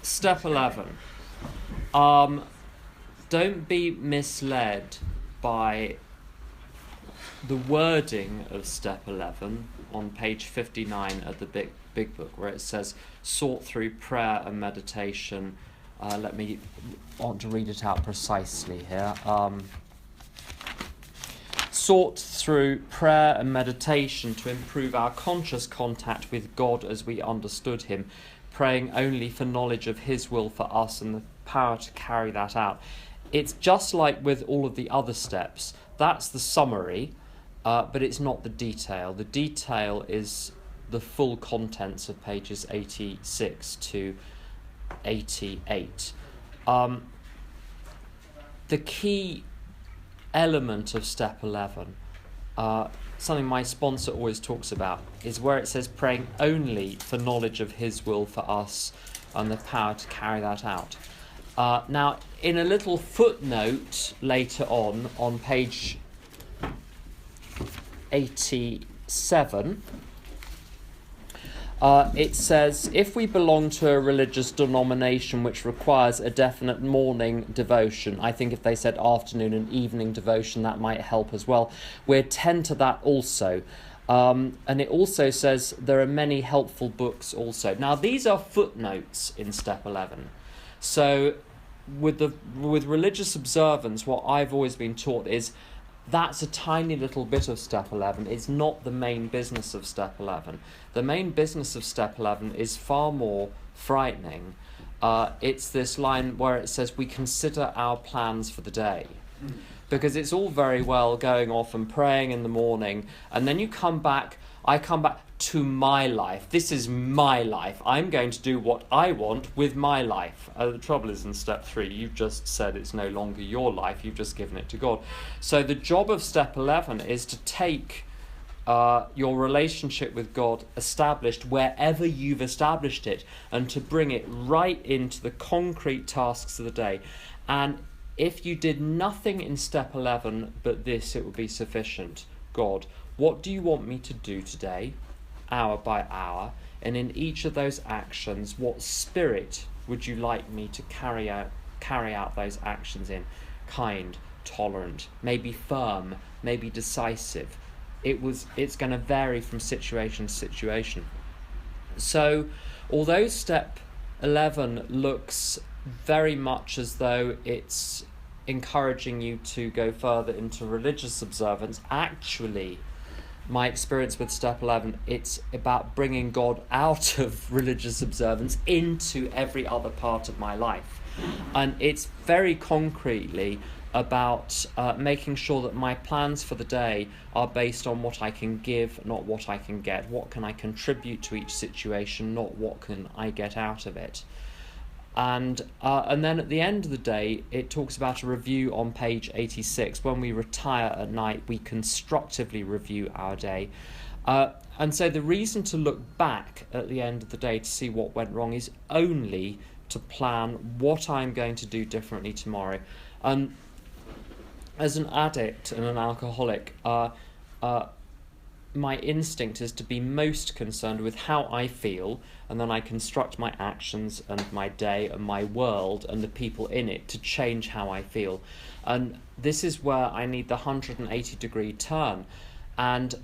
Step 11. Don't be misled by the wording of step 11 on page 59 of the big book, where it says sort through prayer and meditation. I want to read it out precisely here. Sort through prayer and meditation to improve our conscious contact with God as we understood him, praying only for knowledge of his will for us and the power to carry that out. It's just like with all of the other steps. That's the summary, but it's not the detail. The detail is the full contents of pages 86 to 88. The key element of step 11, something my sponsor always talks about, is where it says praying only for knowledge of his will for us and the power to carry that out. Now, in a little footnote later on page 87, it says, if we belong to a religious denomination which requires a definite morning devotion, I think if they said afternoon and evening devotion, that might help as well. We attend to that also. And it also says there are many helpful books also. Now, these are footnotes in step 11. So with religious observance, what I've always been taught is that's a tiny little bit of step 11. It's not the main business of step 11. The main business of step 11 is far more frightening. It's this line where it says we consider our plans for the day. Because it's all very well going off and praying in the morning, and then I come back to my life. This is my life. I'm going to do what I want with my life. The trouble is in step 3, you've just said it's no longer your life, you've just given it to God. So the job of step 11 is to take your relationship with God established wherever you've established it, and to bring it right into the concrete tasks of the day. And if you did nothing in step 11 but this, it would be sufficient. God, what do you want me to do today, hour by hour? And in each of those actions, what spirit would you like me to carry out those actions in? Kind, tolerant, maybe firm, maybe decisive. It's going to vary from situation to situation. So, although step 11 looks very much as though it's encouraging you to go further into religious observance, actually, my experience with step 11, it's about bringing God out of religious observance into every other part of my life. And it's very concretely about making sure that my plans for the day are based on what I can give, not what I can get. What can I contribute to each situation, not what can I get out of it. And then at the end of the day, it talks about a review on page 86. When we retire at night, we constructively review our day. And so the reason to look back at the end of the day to see what went wrong is only to plan what I'm going to do differently tomorrow. As an addict and an alcoholic, my instinct is to be most concerned with how I feel, and then I construct my actions and my day and my world and the people in it to change how I feel. And this is where I need the 180-degree turn. And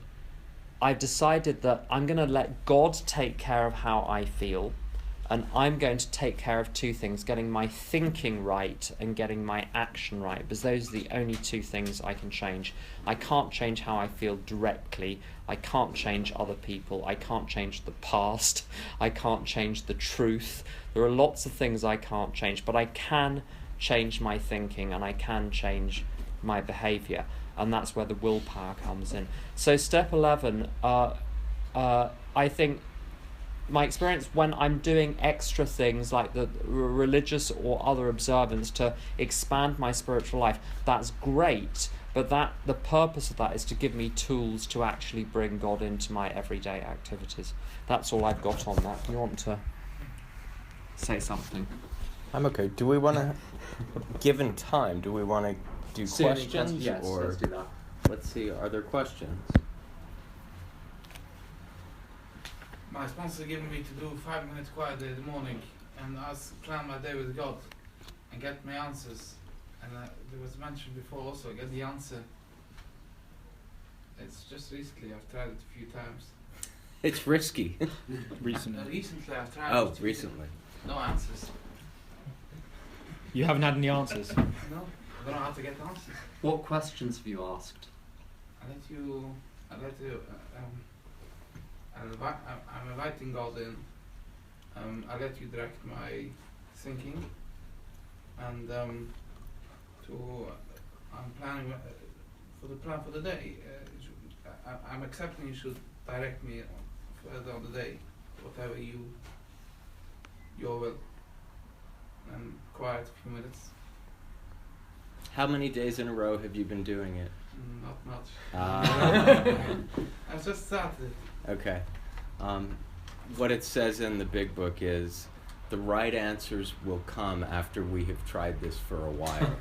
I've decided that I'm going to let God take care of how I feel, and I'm going to take care of two things: getting my thinking right and getting my action right, because those are the only two things I can change. I can't change how I feel directly. I can't change other people. I can't change the past. I can't change the truth. There are lots of things I can't change, but I can change my thinking and I can change my behaviour, and that's where the willpower comes in. So step 11, I think my experience when I'm doing extra things like the religious or other observance to expand my spiritual life, that's great, but the purpose of that is to give me tools to actually bring God into my everyday activities. That's all I've got on that. You want to say something? I'm okay. Do we want to, given time, do we want to do questions? Yes, or let's do that. Let's see, are there questions? my sponsor given me to do 5 minutes quiet in the morning and plan my day with God and get my answers. And there was mentioned before also, get the answer. It's just recently, I've tried it a few times. It's risky. Recently I've tried it. Oh, recently. No answers. You haven't had any answers? No, I don't know how to get answers. What questions have you asked? I'm inviting God in. I let you direct my thinking, and I'm planning for the plan for the day. I'm accepting you should direct me further on the day, whatever your will. And quiet a few minutes. How many days in a row have you been doing it? Not much. Ah. I've just started. Okay. What it says in the big book is the right answers will come after we have tried this for a while.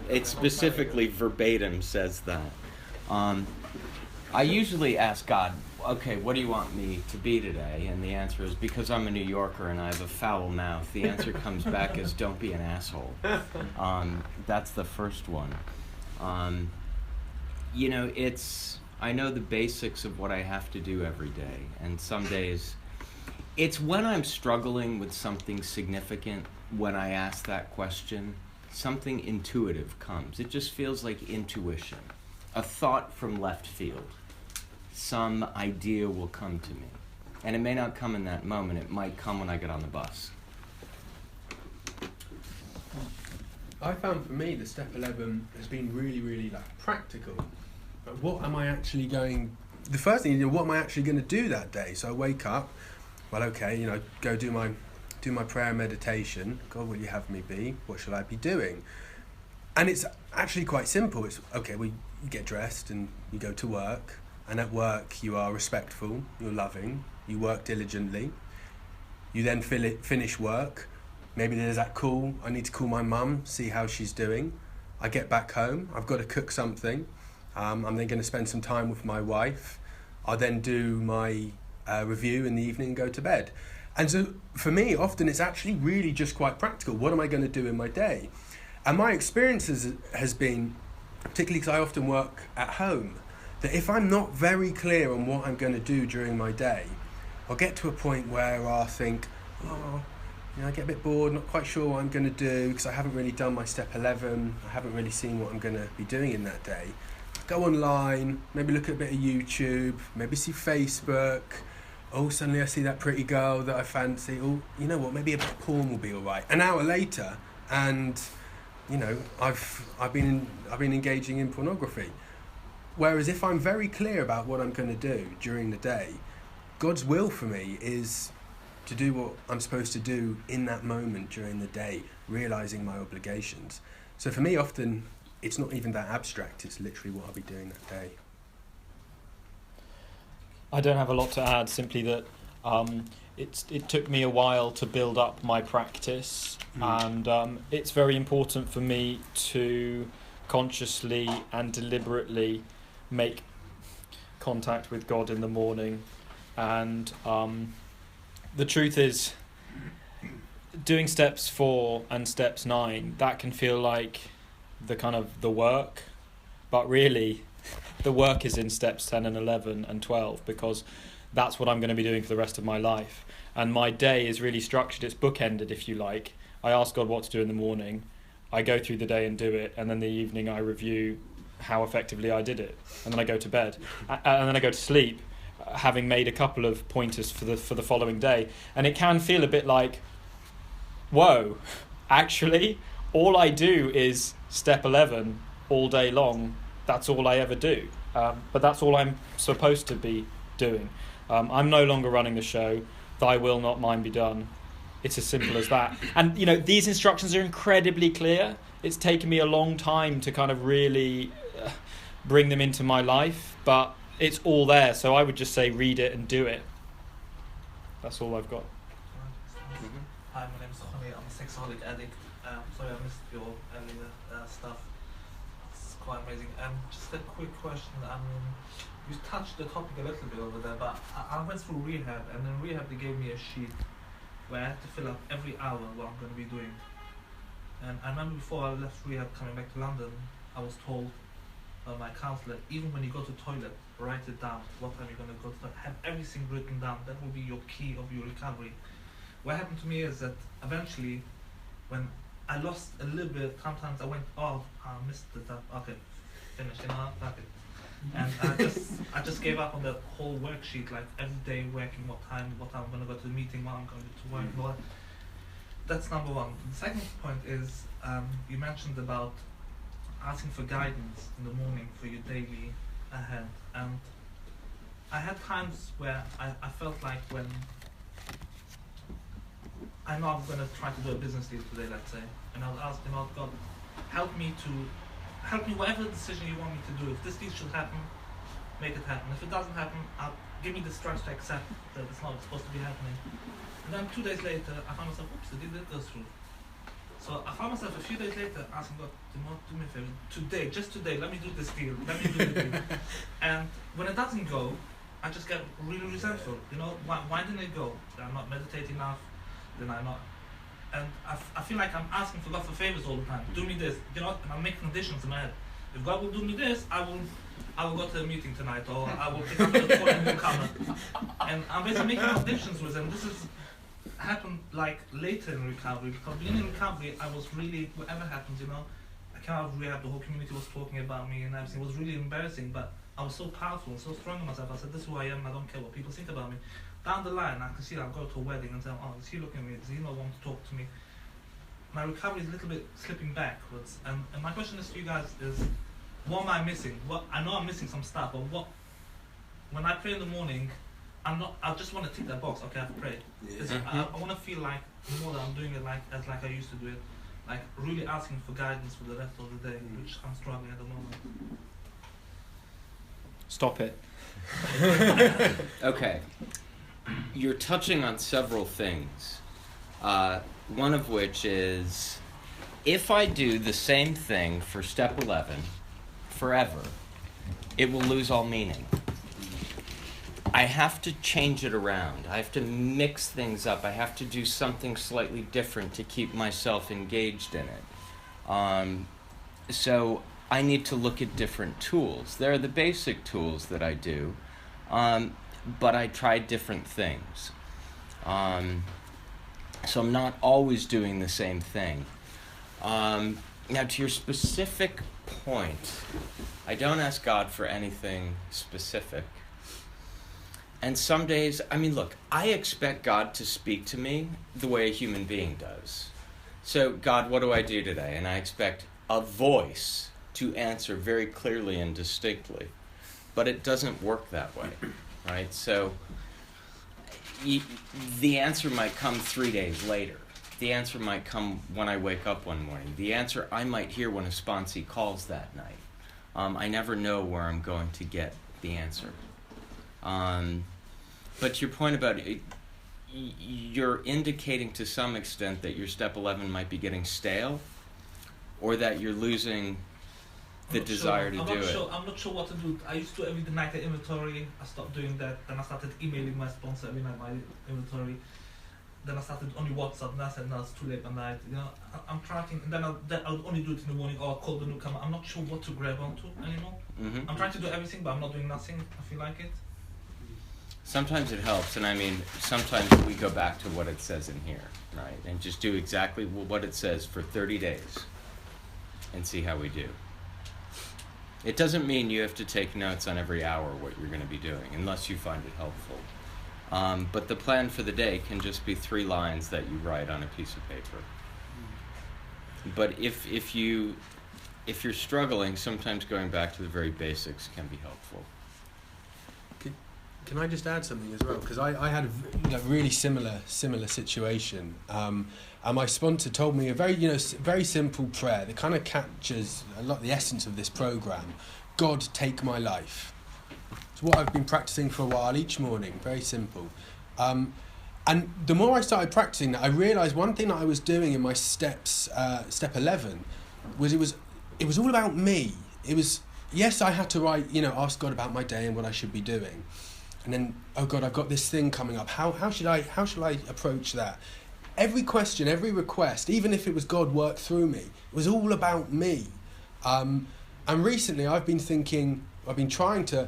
It specifically verbatim says that. I usually ask God, okay, what do you want me to be today? And the answer is, because I'm a New Yorker and I have a foul mouth, the answer comes back as, don't be an asshole. That's the first one. I know the basics of what I have to do every day, and some days, it's when I'm struggling with something significant, when I ask that question, something intuitive comes. It just feels like intuition, a thought from left field. Some idea will come to me. And it may not come in that moment, it might come when I get on the bus. I found for me the step 11 has been really, really practical. But what am I actually the first thing, what am I actually going to do that day? So I wake up, well, okay, go do my prayer and meditation. God, will you have me be? What shall I be doing? And it's actually quite simple. It's, okay, you get dressed and you go to work. And at work, you are respectful, you're loving, you work diligently. You then finish work. Maybe there's that call, I need to call my mum, see how she's doing. I get back home, I've got to cook something. I'm then going to spend some time with my wife. I'll then do my review in the evening and go to bed. And so for me, often it's actually really just quite practical. What am I going to do in my day? And my experience has been, particularly because I often work at home, that if I'm not very clear on what I'm going to do during my day, I'll get to a point where I'll think, I get a bit bored, not quite sure what I'm going to do because I haven't really done my step 11, I haven't really seen what I'm going to be doing in that day. Go online, maybe look at a bit of YouTube, maybe see Facebook. Oh, suddenly I see that pretty girl that I fancy. Oh, you know what, maybe a bit of porn will be all right. An hour later, and I've been engaging in pornography. Whereas if I'm very clear about what I'm going to do during the day, God's will for me is to do what I'm supposed to do in that moment during the day, realising my obligations. So for me, often, it's not even that abstract, it's literally what I'll be doing that day. I don't have a lot to add, simply that it took me a while to build up my practice, and it's very important for me to consciously and deliberately make contact with God in the morning. And the truth is, doing steps 4 and steps 9, that can feel like the work, but really the work is in steps 10 and 11 and 12, because that's what I'm going to be doing for the rest of my life. And my day is really structured, it's bookended, if you like. I ask God what to do in the morning, I go through the day and do it, and then the evening I review how effectively I did it, and then I go to bed, and then I go to sleep, having made a couple of pointers for the following day. And it can feel a bit like, whoa, actually all I do is step 11 all day long. That's all I ever do, but that's all I'm supposed to be doing. I'm no longer running the show. Thy will, not mine, be done. It's as simple as that. And these instructions are incredibly clear. It's taken me a long time to kind of really bring them into my life, but it's all there. So I would just say read it and do it. That's all I've got. Hi, my name is Khani. I'm a sexaholic addict. Sorry I missed your earlier stuff. It's quite amazing. Just a quick question. You touched the topic a little bit over there, but I went through rehab, and in rehab they gave me a sheet where I had to fill out every hour what I'm going to be doing. And I remember before I left rehab coming back to London, I was told by my counsellor, even when you go to the toilet, write it down, what time you're going to go to the toilet, have everything written down. That will be your key of your recovery. What happened to me is that eventually, when I lost a little bit, sometimes I went, oh, I missed the stuff, okay, finished, fuck it. And I just gave up on that whole worksheet, like every day working, what time I'm going to go to the meeting, what I'm going to work, and all that. That's number one. The second point is, you mentioned about asking for guidance in the morning for your daily ahead. And I had times where I felt like when I know I'm going to try to do a business deal today, let's say, and I was asking, oh God, help me whatever decision you want me to do. If this deal should happen, make it happen. If it doesn't happen, give me the strength to accept that it's not supposed to be happening. And then 2 days later, I found myself, oops, the deal did go through. So I found myself a few days later asking God, do me a favor, today, just today, let me do this deal, let me do the deal. And when it doesn't go, I just get really resentful. Why didn't it go? Did I not meditate enough? Did I not? And I feel like I'm asking for God for favors all the time. Do me this, and I'm making conditions in my head. If God will do me this, I will go to a meeting tonight, or I will pick up the phone and will come. And I'm basically making conditions with Him. This has happened like later in recovery, because beginning in recovery, I was really, whatever happens, I came out of rehab, the whole community was talking about me and everything. It was really embarrassing, but I was so powerful and so strong in myself. I said, this is who I am, I don't care what people think about me. Down the line, I can see that I'll go to a wedding and say, oh, is he looking at me? Does he not want to talk to me? My recovery is a little bit slipping backwards. And my question is to you guys is, what am I missing? I know I'm missing some stuff, but when I pray in the morning, I just want to tick that box, okay, I've prayed. I want to feel like more that I'm doing it like I used to do it. Like really asking for guidance for the rest of the day, which I'm struggling at the moment. Stop it. Okay. You're touching on several things. One of which is, if I do the same thing for step 11 forever, it will lose all meaning. I have to change it around. I have to mix things up. I have to do something slightly different to keep myself engaged in it. So I need to look at different tools. There are the basic tools that I do, but I try different things. So I'm not always doing the same thing. Now, to your specific point, I don't ask God for anything specific. And some days, look, I expect God to speak to me the way a human being does. So, God, what do I do today? And I expect a voice to answer very clearly and distinctly. But it doesn't work that way, right? So, the answer might come 3 days later. The answer might come when I wake up one morning. The answer I might hear when a sponsee calls that night. I never know where I'm going to get the answer. But your point about it, you're indicating to some extent that your step 11 might be getting stale, or that you're losing the desire to do it. I'm not sure what to do. I used to every night at inventory. I stopped doing that. Then I started emailing my sponsor every night my inventory. Then I started only WhatsApp. And I said, no, it's too late at night. I'm trying. And then I'll only do it in the morning, or I'll call the newcomer. I'm not sure what to grab onto anymore. I'm trying to do everything, but I'm not doing nothing. I feel like it. Sometimes it helps, and sometimes we go back to what it says in here, right? And just do exactly what it says for 30 days and see how we do. It doesn't mean you have to take notes on every hour what you're going to be doing, unless you find it helpful. But the plan for the day can just be 3 lines that you write on a piece of paper. But if you're struggling, sometimes going back to the very basics can be helpful. Can I just add something as well? Because I had a really similar situation. And my sponsor told me a very simple prayer that kind of captures a lot of the essence of this program. God, take my life. It's what I've been practicing for a while each morning. Very simple. And the more I started practicing that, I realised one thing that I was doing in my step 11 was it was all about me. it was, yes, I had to write, ask God about my day and what I should be doing. And then, oh God, I've got this thing coming up. How should I approach that? Every question, every request, even if it was God work through me, it was all about me. And recently I've been trying to,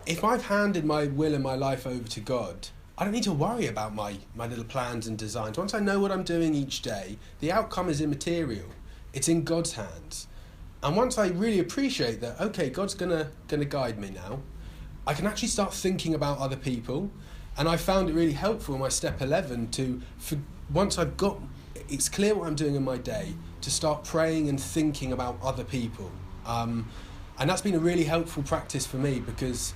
if I've handed my will and my life over to God, I don't need to worry about my little plans and designs. Once I know what I'm doing each day, the outcome is immaterial. It's in God's hands. And once I really appreciate that, okay, God's gonna guide me now, I can actually start thinking about other people. And I found it really helpful in my step 11 once I've got, it's clear what I'm doing in my day, to start praying and thinking about other people. And that's been a really helpful practice for me because,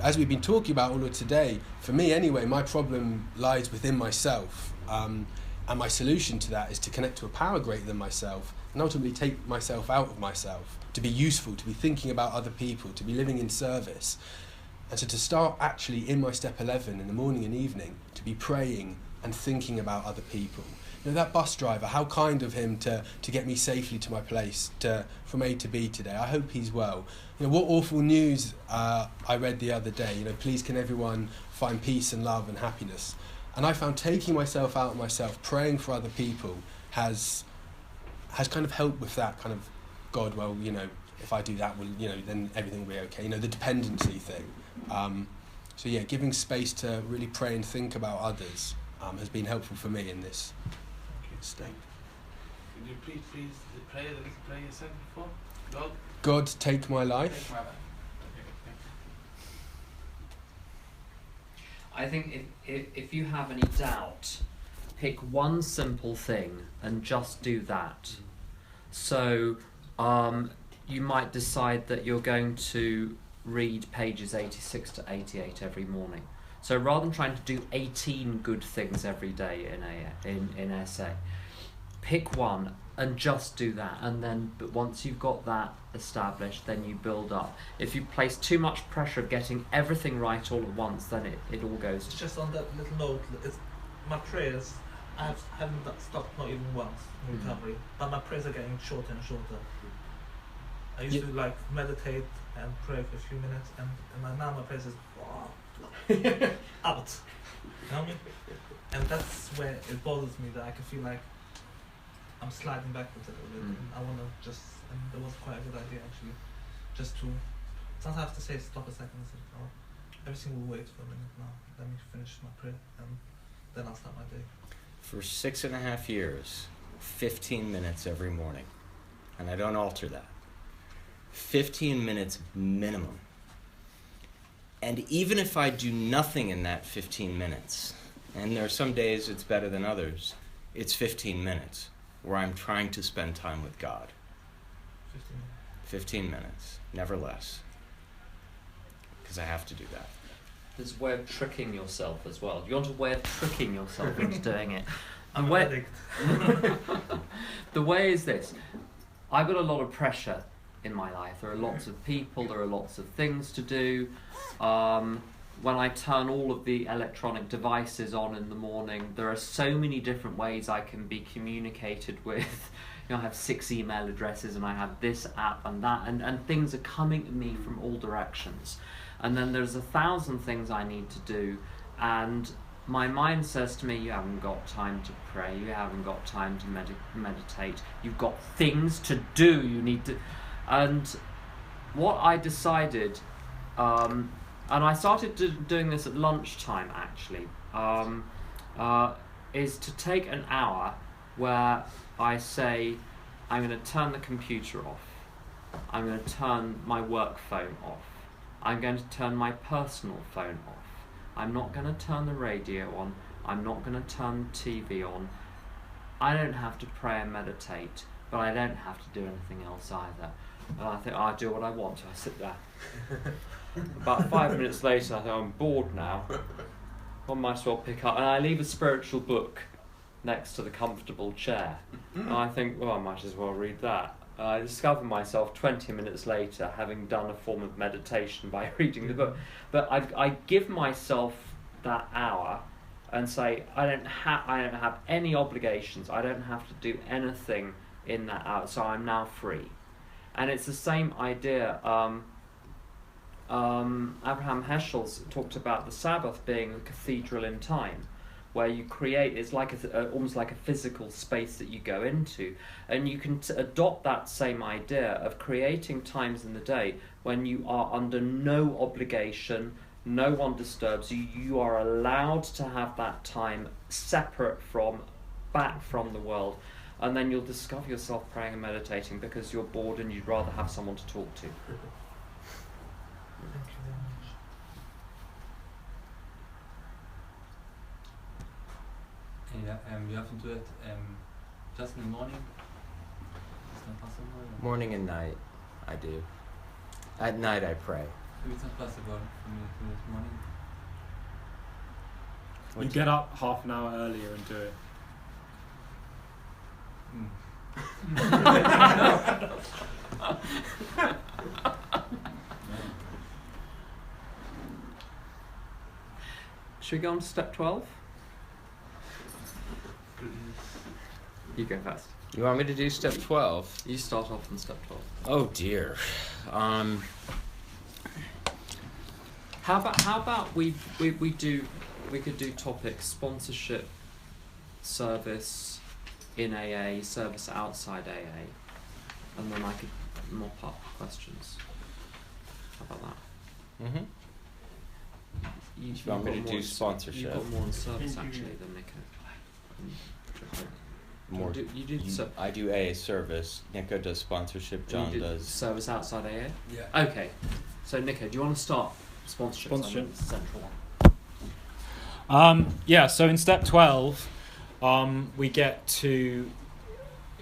as we've been talking about all of today, for me anyway, my problem lies within myself. And my solution to that is to connect to a power greater than myself and ultimately take myself out of myself, to be useful, to be thinking about other people, to be living in service. And so to start actually in my step 11 in the morning and evening, to be praying and thinking about other people. That bus driver, how kind of him to get me safely to my place, from A to B today. I hope he's well. What awful news I read the other day. Please can everyone find peace and love and happiness. And I found taking myself out of myself, praying for other people, has kind of helped with that kind of, God, well, if I do that, then everything will be okay. The dependency thing. So yeah, giving space to really pray and think about others has been helpful for me in this state. Could you please pray the little prayer you said before? God, take my life. Take my life. I think if you have any doubt, pick one simple thing and just do that. So you might decide that you're going to read pages 86 to 88 every morning. So rather than trying to do 18 good things every day in essay, pick one and just do that. And then, but once you've got that established, then you build up. If you place too much pressure of getting everything right all at once, then it all goes. It's just on that little note, my prayers, I haven't stopped not even once in recovery, but my prayers are getting shorter and shorter. I used to meditate and pray for a few minutes, and now my prayers is out. You know what I mean? And that's where it bothers me, that I can feel like I'm sliding backwards a little bit. And I want to and that was quite a good idea actually, just to, sometimes I have to say stop a second and say, oh, everything will wait for a minute now, let me finish my prayer and then I'll start my day. For 6.5 years, 15 minutes every morning, and I don't alter that. 15 minutes minimum. And even if I do nothing in that 15 minutes, and there are some days it's better than others, it's 15 minutes where I'm trying to spend time with God. 15 minutes, never less. Because I have to do that. There's a way of tricking yourself as well. You want a way of tricking yourself into doing it. I'm an addict. The way is this. I've got a lot of pressure in my life. There are lots of people, there are lots of things to do. When I turn all of the electronic devices on in the morning, there are so many different ways I can be communicated with. I have 6 email addresses and I have this app and that, and things are coming to me from all directions. And then there's 1,000 things I need to do, and my mind says to me, you haven't got time to pray, you haven't got time to meditate, you've got things to do, you need to... And what I decided, and I started doing this at lunchtime actually, is to take an hour where I say, I'm going to turn the computer off, I'm going to turn my work phone off, I'm going to turn my personal phone off, I'm not going to turn the radio on, I'm not going to turn the TV on. I don't have to pray and meditate, but I don't have to do anything else either. And I think, I do what I want, so I sit there. About 5 minutes later, I think, I'm bored now. I might as well pick up, and I leave a spiritual book next to the comfortable chair. And I think, well, I might as well read that. I discover myself 20 minutes later having done a form of meditation by reading the book. But I give myself that hour and say, I don't have any obligations, I don't have to do anything in that hour, so I'm now free. And it's the same idea. Abraham Heschel's talked about the Sabbath being a cathedral in time, where you create, it's like almost like a physical space that you go into, and you can adopt that same idea of creating times in the day when you are under no obligation, no one disturbs you, you are allowed to have that time separate back from the world, and then you'll discover yourself praying and meditating because you're bored and you'd rather have someone to talk to. Thank you very much. And you often do it just in the morning? It's not possible? Or? Morning and night, I do. At night I pray. Maybe it's not possible for me to do it in the morning. You get up half an hour earlier and do it. Should we go on to step 12? You go first. You want me to do step 12? You start off on step 12. Oh dear. How about we could do topics sponsorship, service in AA, service outside AA, and then I could mop up questions. How about that? Mm-hmm. You want me to do sponsorship? You've got more on service actually than Nico. More. You do I do AA service. Nico does sponsorship. John does service outside AA. Yeah. Okay. So Nico, do you want to start sponsorship? Sponsorship. It's the central one. So in step 12, we get to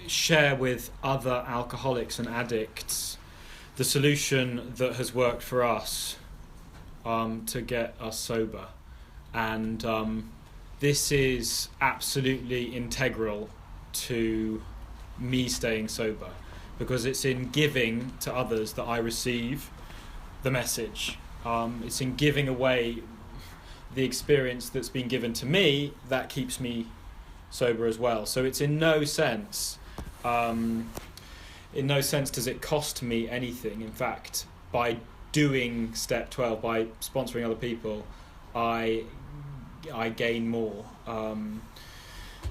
share with other alcoholics and addicts the solution that has worked for us to get us sober. And this is absolutely integral to me staying sober, because it's in giving to others that I receive the message. It's in giving away the experience that's been given to me that keeps me sober as well. So it's in no sense does it cost me anything. In fact, by doing step 12, by sponsoring other people, I gain more.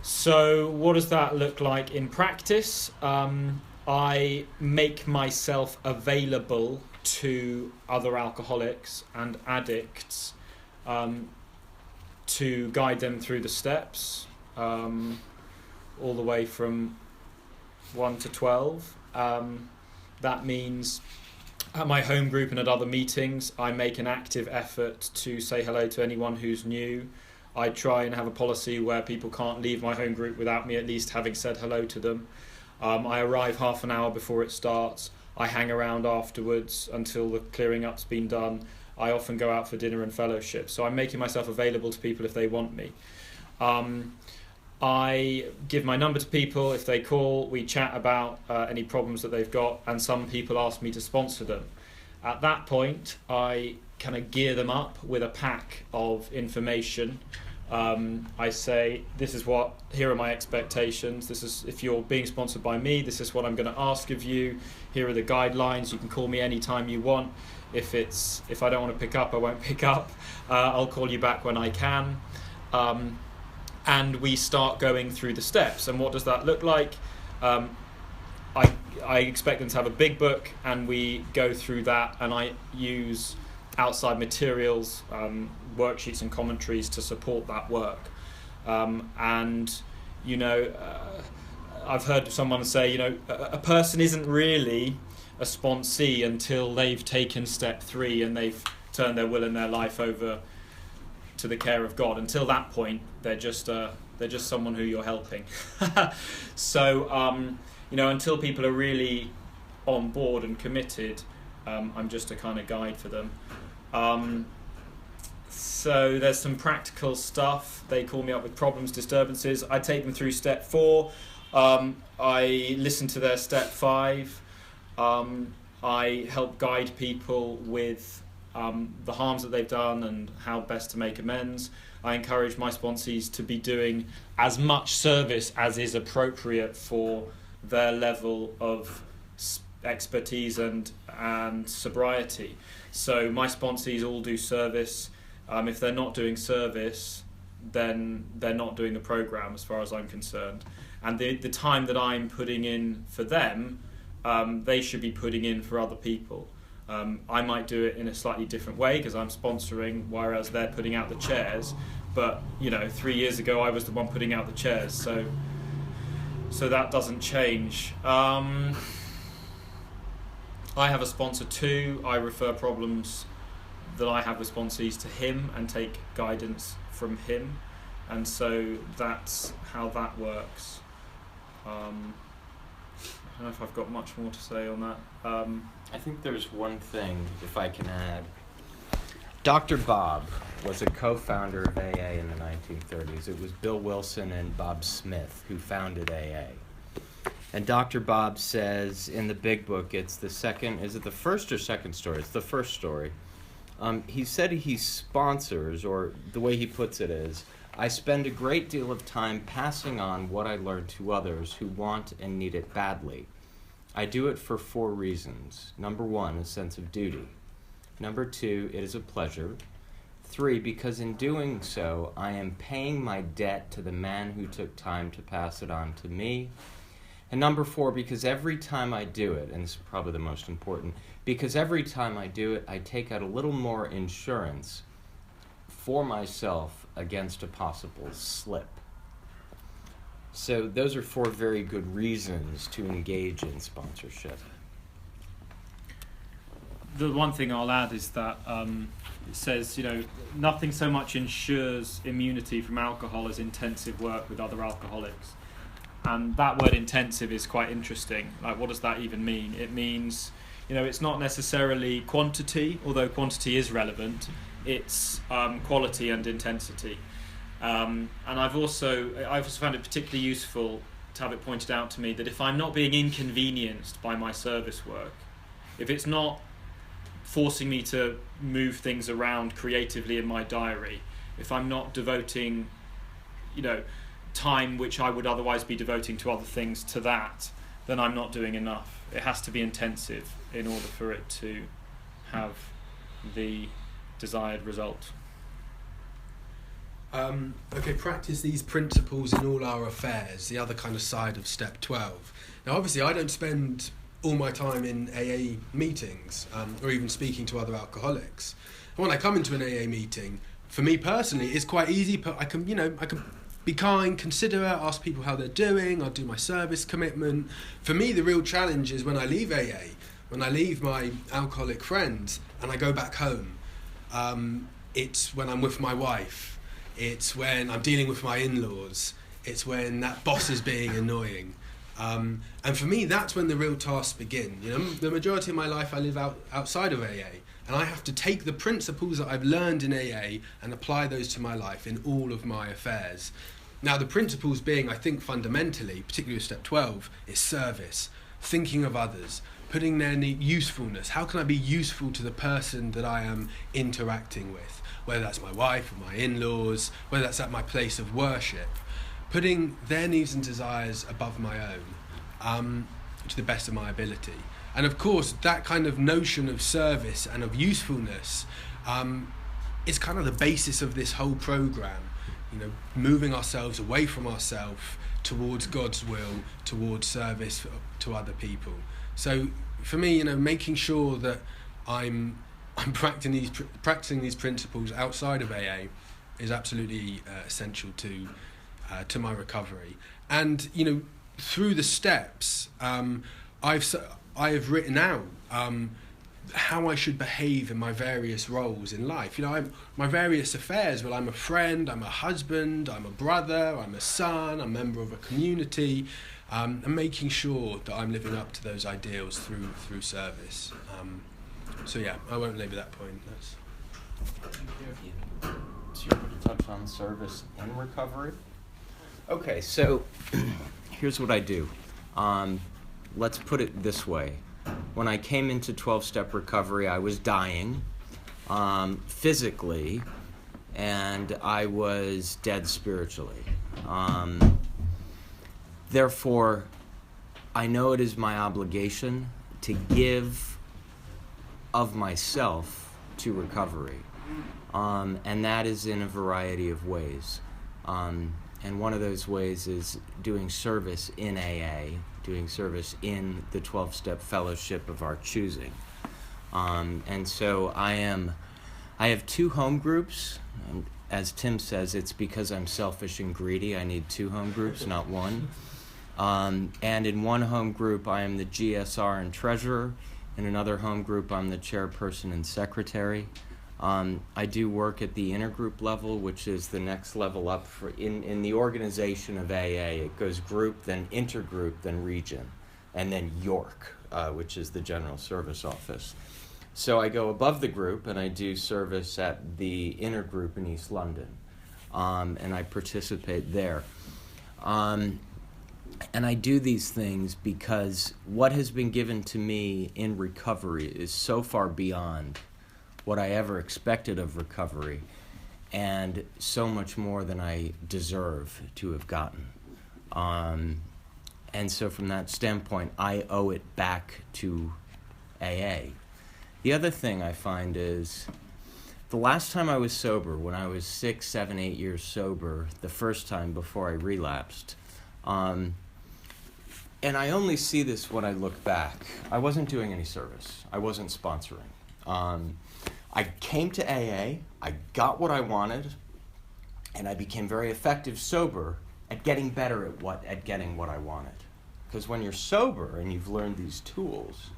So what does that look like in practice? I make myself available to other alcoholics and addicts to guide them through the steps, all the way from 1 to 12. That means at my home group and at other meetings, I make an active effort to say hello to anyone who's new. I try and have a policy where people can't leave my home group without me at least having said hello to them. I arrive half an hour before it starts. I hang around afterwards until the clearing up's been done. I often go out for dinner and fellowship. So I'm making myself available to people if they want me. I give my number to people. If they call, we chat about any problems that they've got, and some people ask me to sponsor them. At that point, I kind of gear them up with a pack of information. I say, here are my expectations. This is, if you're being sponsored by me, this is what I'm going to ask of you. Here are the guidelines. You can call me anytime you want. If I don't want to pick up, I won't pick up. I'll call you back when I can. And we start going through the steps. And what does that look like? I expect them to have a big book, and we go through that, and I use outside materials, worksheets and commentaries to support that work. I've heard someone say, a person isn't really a sponsee until they've taken step 3 and they've turned their will and their life over to the care of God. Until that point, they're just someone who you're helping. So until people are really on board and committed, I'm just a kind of guide for them. So there's some practical stuff. They call me up with problems, disturbances. I take them through step 4. I listen to their step 5. I help guide people with the harms that they've done and how best to make amends. I encourage my sponsees to be doing as much service as is appropriate for their level of expertise and sobriety. So my sponsees all do service. If they're not doing service, then they're not doing the program, as far as I'm concerned. And the time that I'm putting in for them, they should be putting in for other people. I might do it in a slightly different way because I'm sponsoring, whereas they're putting out the chairs. But 3 years ago, I was the one putting out the chairs, so that doesn't change. I have a sponsor too. I refer problems that I have with sponsees to him and take guidance from him, and so that's how that works. I don't know if I've got much more to say on that. I think there's one thing, if I can add. Dr. Bob was a co-founder of AA in the 1930s. It was Bill Wilson and Bob Smith who founded AA. And Dr. Bob says in the big book, it's the second, is it the first or second story? It's the first story. He said he sponsors, or the way he puts it is, I spend a great deal of time passing on what I learned to others who want and need it badly. I do it for 4 reasons. Number 1, a sense of duty. Number 2, it is a pleasure. 3, because in doing so, I am paying my debt to the man who took time to pass it on to me. And number 4, because every time I do it, and this is probably the most important, because every time I do it, I take out a little more insurance for myself against a possible slip. So those are 4 very good reasons to engage in sponsorship. The one thing I'll add is that it says, nothing so much ensures immunity from alcohol as intensive work with other alcoholics. And that word intensive is quite interesting. Like, what does that even mean? It means, it's not necessarily quantity, although quantity is relevant. It's quality and intensity. And I've also found it particularly useful to have it pointed out to me that if I'm not being inconvenienced by my service work, if it's not forcing me to move things around creatively in my diary, if I'm not devoting, time which I would otherwise be devoting to other things to that, then I'm not doing enough. It has to be intensive in order for it to have the desired result. Okay, practice these principles in all our affairs, the other kind of side of step 12. Now, obviously, I don't spend all my time in AA meetings or even speaking to other alcoholics. And when I come into an AA meeting, for me personally, it's quite easy, but I can be kind, considerate, ask people how they're doing, I'll do my service commitment. For me, the real challenge is when I leave AA, when I leave my alcoholic friends and I go back home. It's when I'm with my wife, it's when I'm dealing with my in-laws, it's when that boss is being annoying. And for me, that's when the real tasks begin. The majority of my life I live outside of AA, and I have to take the principles that I've learned in AA and apply those to my life in all of my affairs. Now, the principles being, I think, fundamentally, particularly with step 12, is service, thinking of others, putting their usefulness. How can I be useful to the person that I am interacting with? Whether that's my wife or my in-laws, whether that's at my place of worship. Putting their needs and desires above my own, to the best of my ability. And of course, that kind of notion of service and of usefulness is kind of the basis of this whole program. Moving ourselves away from ourselves towards God's will, towards service to other people. So for me, making sure that I'm practicing these principles outside of AA is absolutely essential to my recovery. And through the steps, I have written out how I should behave in my various roles in life. My various affairs. Well, I'm a friend, I'm a husband, I'm a brother, I'm a son, I'm a member of a community, and making sure that I'm living up to those ideals through service. So yeah, I won't labour that point. So you're going to touch on service in recovery? Okay, so here's what I do. Let's put it this way. When I came into 12-step recovery, I was dying physically, and I was dead spiritually. Therefore, I know it is my obligation to give of myself to recovery. And that is in a variety of ways. And one of those ways is doing service in AA, doing service in the 12-step fellowship of our choosing. And so I have 2 home groups. And as Tim says, it's because I'm selfish and greedy. I need 2 home groups, not 1. And in one home group, I am the GSR and treasurer. In another home group, I'm the chairperson and secretary. I do work at the intergroup level, which is the next level up in the organization of AA. It goes group, then intergroup, then region, and then York, which is the general service office. So I go above the group and I do service at the intergroup in East London, and I participate there. And I do these things because what has been given to me in recovery is so far beyond what I ever expected of recovery, and so much more than I deserve to have gotten. And so from that standpoint, I owe it back to AA. The other thing I find is the last time I was sober, when I was 6, 7, 8 years sober, the first time before I relapsed, and I only see this when I look back, I wasn't doing any service. I wasn't sponsoring. I came to AA, I got what I wanted, and I became very effective sober at getting better at getting what I wanted. Because when you're sober and you've learned these tools,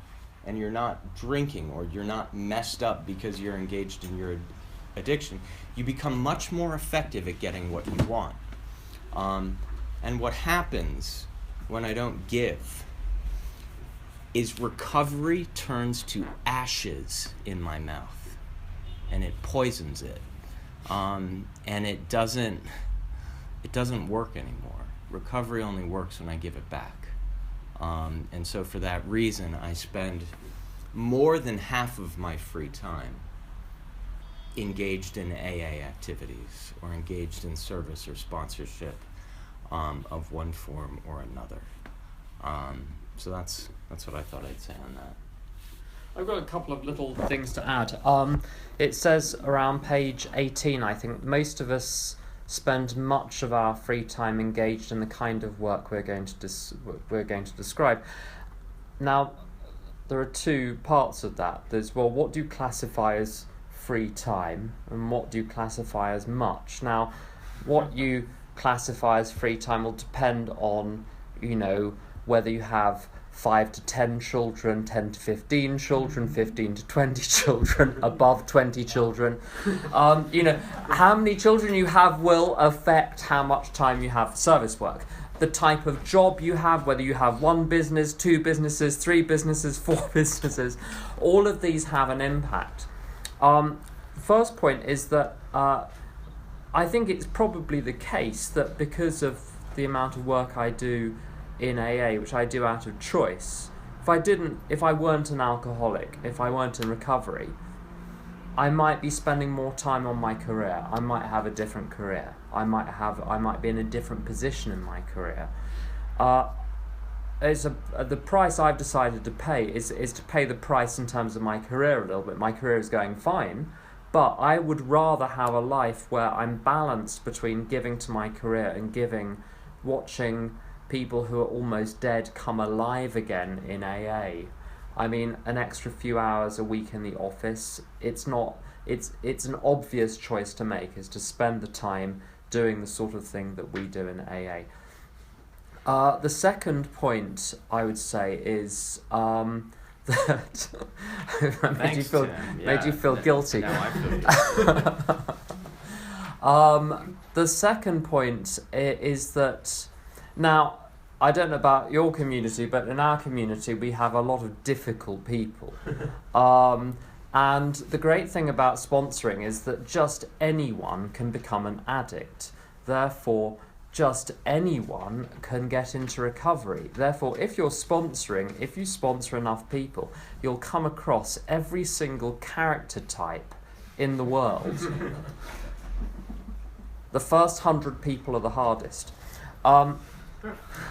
and you're not drinking or you're not messed up because you're engaged in your addiction, you become much more effective at getting what you want. And what happens when I don't give is recovery turns to ashes in my mouth, and it poisons it, and it doesn't work anymore. Recovery only works when I give it back. And so for that reason, I spend more than half of my free time engaged in AA activities or engaged in service or sponsorship of one form or another. So that's what I thought I'd say on that. I've got a couple of little things to add. It says around page 18, I think, most of us spend much of our free time engaged in the kind of work we're going to describe. Now, there are 2 parts of that. There's, well, what do you classify as free time, and what do you classify as much? Now, what you classify as free time will depend on, whether you have 5 to 10 children, 10 to 15 children, 15 to 20 children, above 20 children. How many children you have will affect how much time you have for service work. The type of job you have, whether you have 1 business, 2 businesses, 3 businesses, 4 businesses, all of these have an impact. First point is that I think it's probably the case that because of the amount of work I do in AA, which I do out of choice, if I weren't an alcoholic, if I weren't in recovery, I might be spending more time on my career. I might have a different career. I might be in a different position in my career. The price I've decided to pay is to pay the price in terms of my career a little bit. My career is going fine, but I would rather have a life where I'm balanced between giving to my career and watching people who are almost dead come alive again in AA. I mean, an extra few hours a week in the office, it's an obvious choice to make, is to spend the time doing the sort of thing that we do in AA. The second point I would say is that made you feel guilty. Now I feel guilty. The second point is that, now, I don't know about your community, but in our community we have a lot of difficult people. And the great thing about sponsoring is that just anyone can become an addict. Therefore, just anyone can get into recovery. Therefore, if you sponsor enough people, you'll come across every single character type in the world. The first 100 people are the hardest.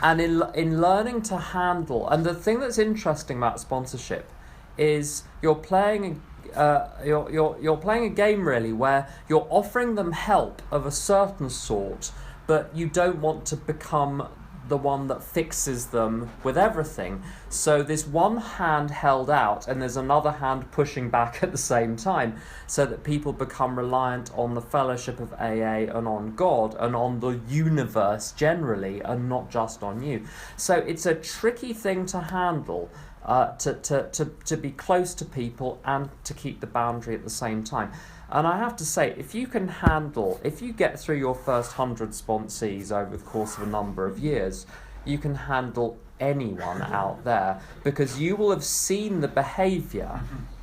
And in learning to handle, and the thing that's interesting about sponsorship is you're playing you're playing a game really where you're offering them help of a certain sort, but you don't want to become the one that fixes them with everything. So there's one hand held out and there's another hand pushing back at the same time, so that people become reliant on the fellowship of AA and on God and on the universe generally, and not just on you. So it's a tricky thing to handle, to be close to people and to keep the boundary at the same time. And I have to say, if you get through your first 100 sponsees over the course of a number of years, you can handle anyone out there, because you will have seen the behaviour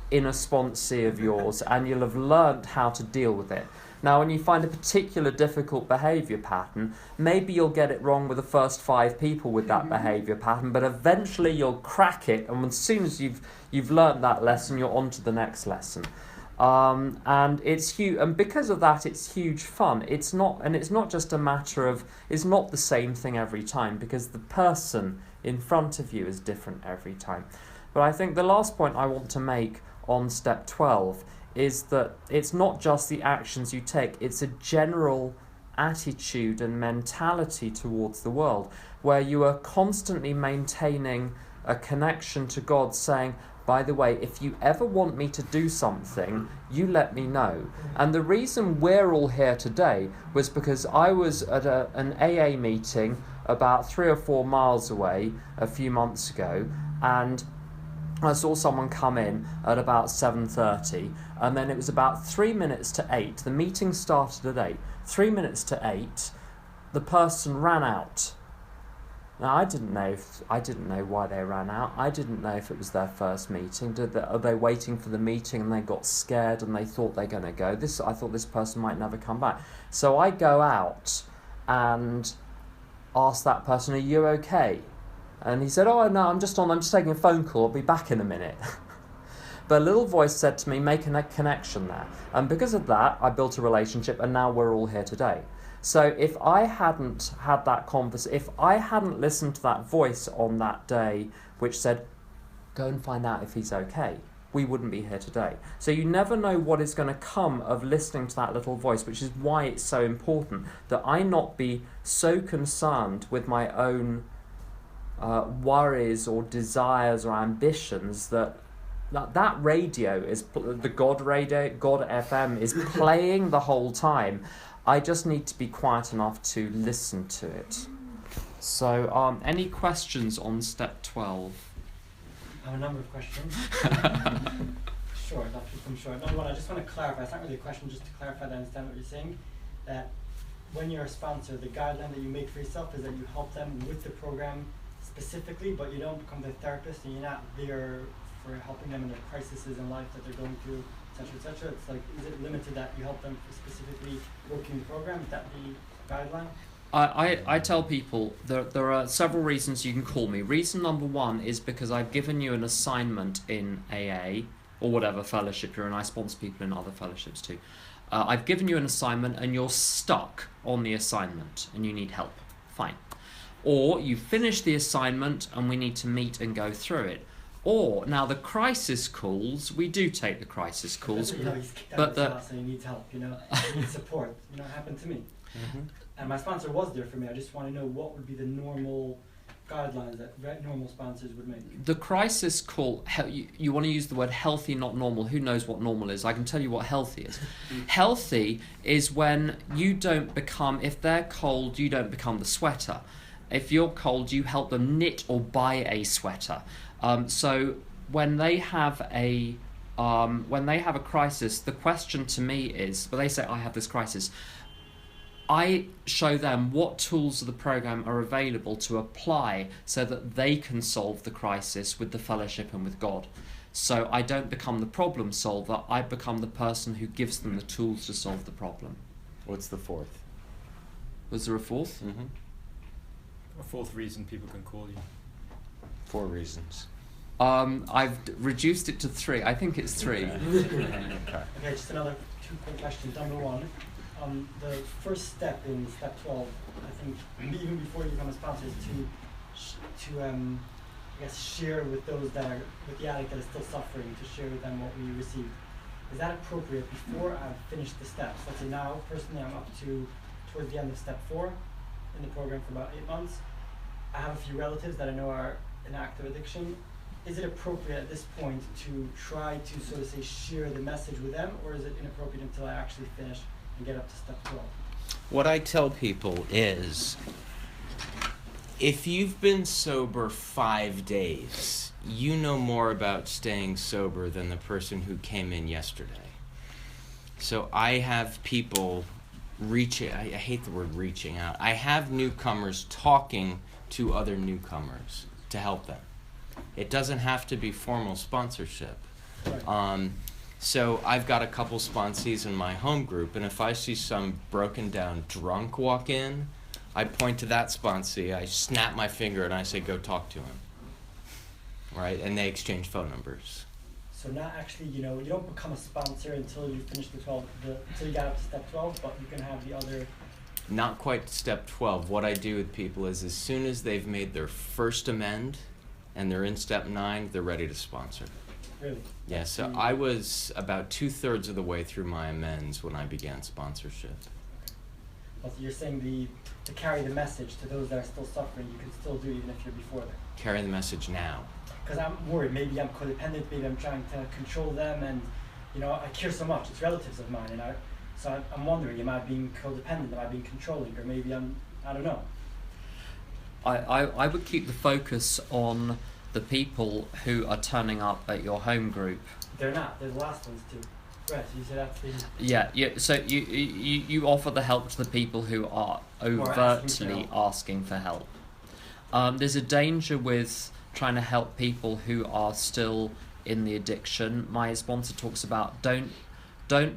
in a sponsee of yours and you'll have learnt how to deal with it. Now, when you find a particular difficult behaviour pattern, maybe you'll get it wrong with the first 5 people with that behaviour pattern, but eventually you'll crack it, and as soon as you've learnt that lesson, you're on to the next lesson. And it's huge, and because of that, it's huge fun. It's not just a matter of, it's not the same thing every time, because the person in front of you is different every time. But I think the last point I want to make on step 12 is that it's not just the actions you take, it's a general attitude and mentality towards the world, where you are constantly maintaining a connection to God, saying, by the way, if you ever want me to do something, you let me know. And the reason we're all here today was because I was at an AA meeting about 3 or 4 miles away a few months ago, and I saw someone come in at about 7:30, and then it was about 3 minutes to 8. The meeting started at 8. 3 minutes to 8, the person ran out. Now, I didn't know why they ran out. I didn't know if it was their first meeting. Are they waiting for the meeting and they got scared and they thought they're going to go? I thought this person might never come back. So I go out and ask that person, "Are you okay?" And he said, "Oh no, I'm just taking a phone call. I'll be back in a minute." But a little voice said to me, "Make a connection there." And because of that, I built a relationship, and now we're all here today. So if I hadn't had that conversation, if I hadn't listened to that voice on that day, which said, "Go and find out if he's okay," we wouldn't be here today. So you never know what is going to come of listening to that little voice, which is why it's so important that I not be so concerned with my own worries or desires or ambitions that radio is, the God radio, God FM is playing the whole time. I just need to be quiet enough to listen to it. So, any questions on step 12? I have a number of questions. Sure, I'll keep them short. Number one, I just want to clarify, it's not really a question, just to clarify that I understand what you're saying, that when you're a sponsor, the guideline that you make for yourself is that you help them with the program specifically, but you don't become the therapist, and you're not there for helping them in the crises in life that they're going through, etc., etc. It's like, is it limited that you help them for specifically working the program? Is that the guideline? I tell people there are several reasons you can call me. Reason number one is because I've given you an assignment in AA, or whatever fellowship you're in. I sponsor people in other fellowships too. I've given you an assignment and you're stuck on the assignment and you need help. Fine. Or you finish the assignment and we need to meet and go through it. Or, now the crisis calls, we do take the crisis calls, but he needs help, he needs support. It happened to me. Mm-hmm. And my sponsor was there for me. I just want to know what would be the normal guidelines that normal sponsors would make. The crisis call, you want to use the word healthy, not normal. Who knows what normal is? I can tell you what healthy is. Healthy is when you don't become, if they're cold, you don't become the sweater. If you're cold, you help them knit or buy a sweater. So when they have a crisis, the question to me is, when they say, "I have this crisis," I show them what tools of the program are available to apply so that they can solve the crisis with the fellowship and with God. So I don't become the problem solver, I become the person who gives them the tools to solve the problem. What's the fourth? Was there a fourth? Mm-hmm. A fourth reason people can call you. 4 reasons. I've reduced it to 3. I think it's 3. Okay. Okay, just another 2 quick questions. Number one, The first step in step 12, I think, even before you become a sponsor, is to I guess share with those that are with the addict that is still suffering, to share with them what we received. Is that appropriate before I've finished the steps? Let's say now, personally, I'm up to towards the end of step 4 in the program for about 8 months. I have a few relatives that I know are in active addiction. Is it appropriate at this point to try to, so to say, share the message with them, or is it inappropriate until I actually finish and get up to step 12? What I tell people is, if you've been sober 5 days, you know more about staying sober than the person who came in yesterday. So I have people reaching, I hate the word reaching out. I have newcomers talking to other newcomers to help them. It doesn't have to be formal sponsorship. Right. So I've got a couple sponsees in my home group, and if I see some broken down drunk walk in, I point to that sponsee, I snap my finger, and I say, go talk to him. Right? And they exchange phone numbers. So not actually, you don't become a sponsor until you finish until you get up to step 12, but you can have the other. Not quite step 12. What I do with people is, as soon as they've made their first amend and they're in step 9, they're ready to sponsor. Really? Yeah, so I was about 2/3 of the way through my amends when I began sponsorship. Well, so you're saying to carry the message to those that are still suffering, you can still do even if you're before them. Carry the message now. Because I'm worried, maybe I'm codependent, maybe I'm trying to control them, and I care so much, it's relatives of mine, and I'm wondering, am I being codependent, am I being controlling, or maybe I don't know. I would keep the focus on the people who are turning up at your home group. They're not, they're the last ones too. Right, so you said that's the... Yeah, so you offer the help to the people who are overtly asking for help. There's a danger with trying to help people who are still in the addiction. My sponsor talks about don't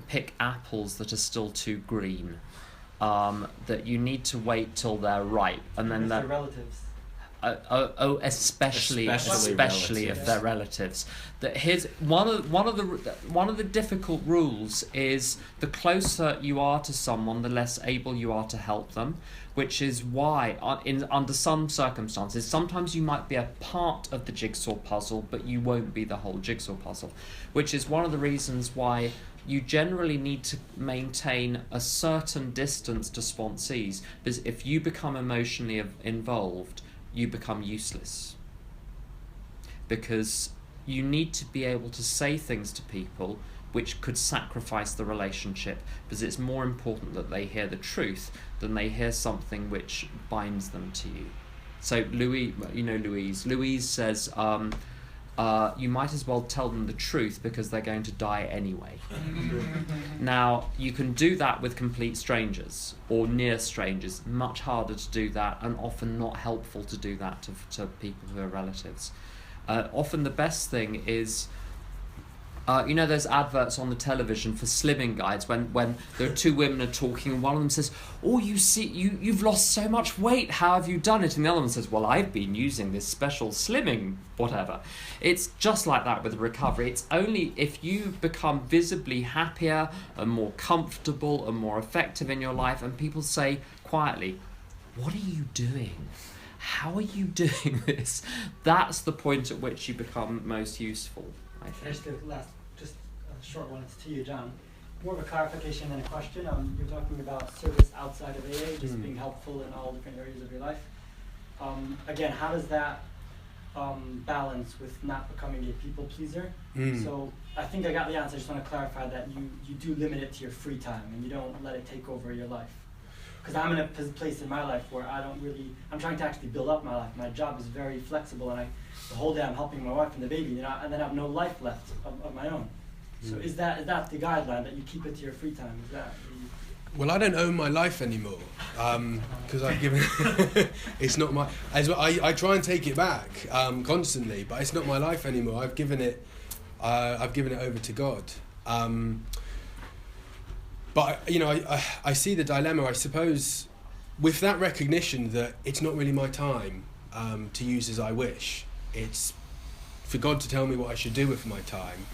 pick apples that are still too green. That you need to wait till they're ripe, and then they're relatives. Especially if they're relatives. That here's one of the difficult rules is the closer you are to someone, the less able you are to help them. Which is why, under some circumstances, sometimes you might be a part of the jigsaw puzzle, but you won't be the whole jigsaw puzzle. Which is one of the reasons why you generally need to maintain a certain distance to sponsees, because if you become emotionally involved, you become useless. Because you need to be able to say things to people which could sacrifice the relationship, because it's more important that they hear the truth than they hear something which binds them to you. So Louise says, you might as well tell them the truth because they're going to die anyway. Now, you can do that with complete strangers or near strangers. Much harder to do that, and often not helpful to do that to people who are relatives. Often the best thing is, those adverts on the television for slimming guides when there are two women are talking and one of them says, "Oh, you've lost so much weight, how have you done it?" And the other one says, "Well, I've been using this special slimming whatever." It's just like that with recovery. It's only if you become visibly happier and more comfortable and more effective in your life, and people say quietly, "What are you doing? How are you doing this?" That's the point at which you become most useful, I think. Just a short one, it's to you, John. More of a clarification than a question. You're talking about service outside of AA, just being helpful in all different areas of your life. Again, how does that balance with not becoming a people pleaser? So I think I got the answer. I just want to clarify that you do limit it to your free time and you don't let it take over your life. Because I'm in a place in my life where I'm trying to actually build up my life. My job is very flexible, and the whole day I'm helping my wife and the baby, and then I have no life left of my own. So is that the guideline, that you keep it to your free time? Is that? Well, I don't own my life anymore because I've given. It's not my. I try and take it back constantly, but it's not my life anymore. I've given it over to God. But I see the dilemma, I suppose, with that recognition that it's not really my time to use as I wish. It's for God to tell me what I should do with my time.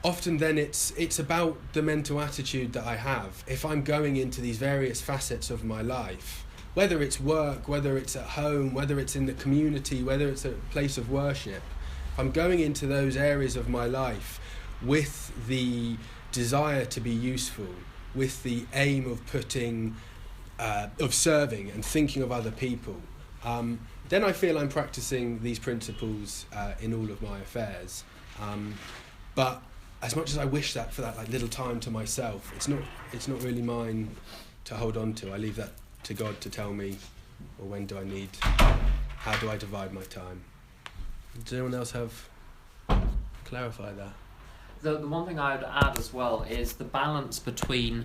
often then it's about the mental attitude that I have. If I'm going into these various facets of my life, whether it's work, whether it's at home, whether it's in the community, whether it's a place of worship, if I'm going into those areas of my life with the desire to be useful, with the aim of of serving and thinking of other people, then I feel I'm practicing these principles in all of my affairs. But as much as I wish that for that like little time to myself, it's not really mine to hold on to. I leave that to God to tell me, or when do I need, how do I divide my time? Does anyone else clarify that? The one thing I would add as well is the balance between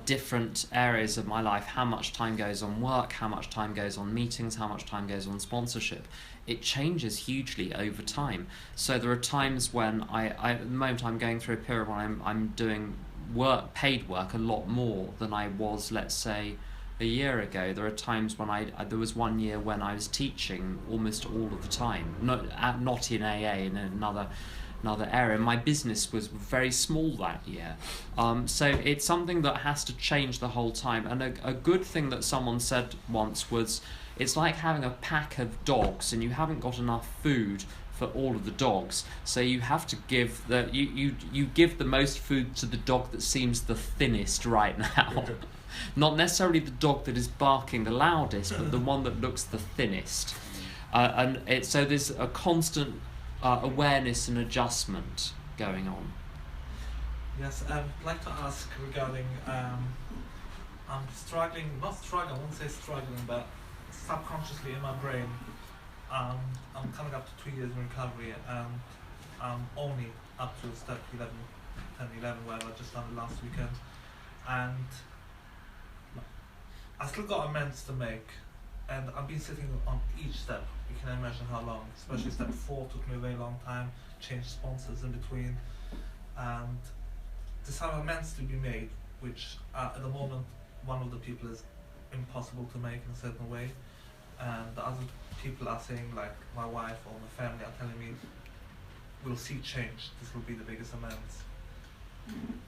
different areas of my life, how much time goes on work, how much time goes on meetings, how much time goes on sponsorship. It changes hugely over time. So there are times when at the moment I'm going through a period when I'm doing paid work a lot more than I was, let's say, a year ago. There are times when there was 1 year when I was teaching almost all of the time, not in AA, in another area. My business was very small that year. So it's something that has to change the whole time. And a good thing that someone said once was, it's like having a pack of dogs and you haven't got enough food for all of the dogs. So you have to give you give the most food to the dog that seems the thinnest right now. Not necessarily the dog that is barking the loudest, but the one that looks the thinnest. So there's a constant awareness and adjustment going on. Yes, I'd like to ask regarding, I'm struggling, I won't say struggling, but subconsciously in my brain, I'm coming up to 2 years in recovery, and I'm only up to step 10, 11, where I just done it last weekend, and I still got amends to make, and I've been sitting on each step. You can imagine how long, especially step 4 took me a very long time, changed sponsors in between, and there's some amends to be made, which at the moment one of the people is impossible to make in a certain way, and the other people are saying, like my wife or my family are telling me, we'll see change, this will be the biggest amends.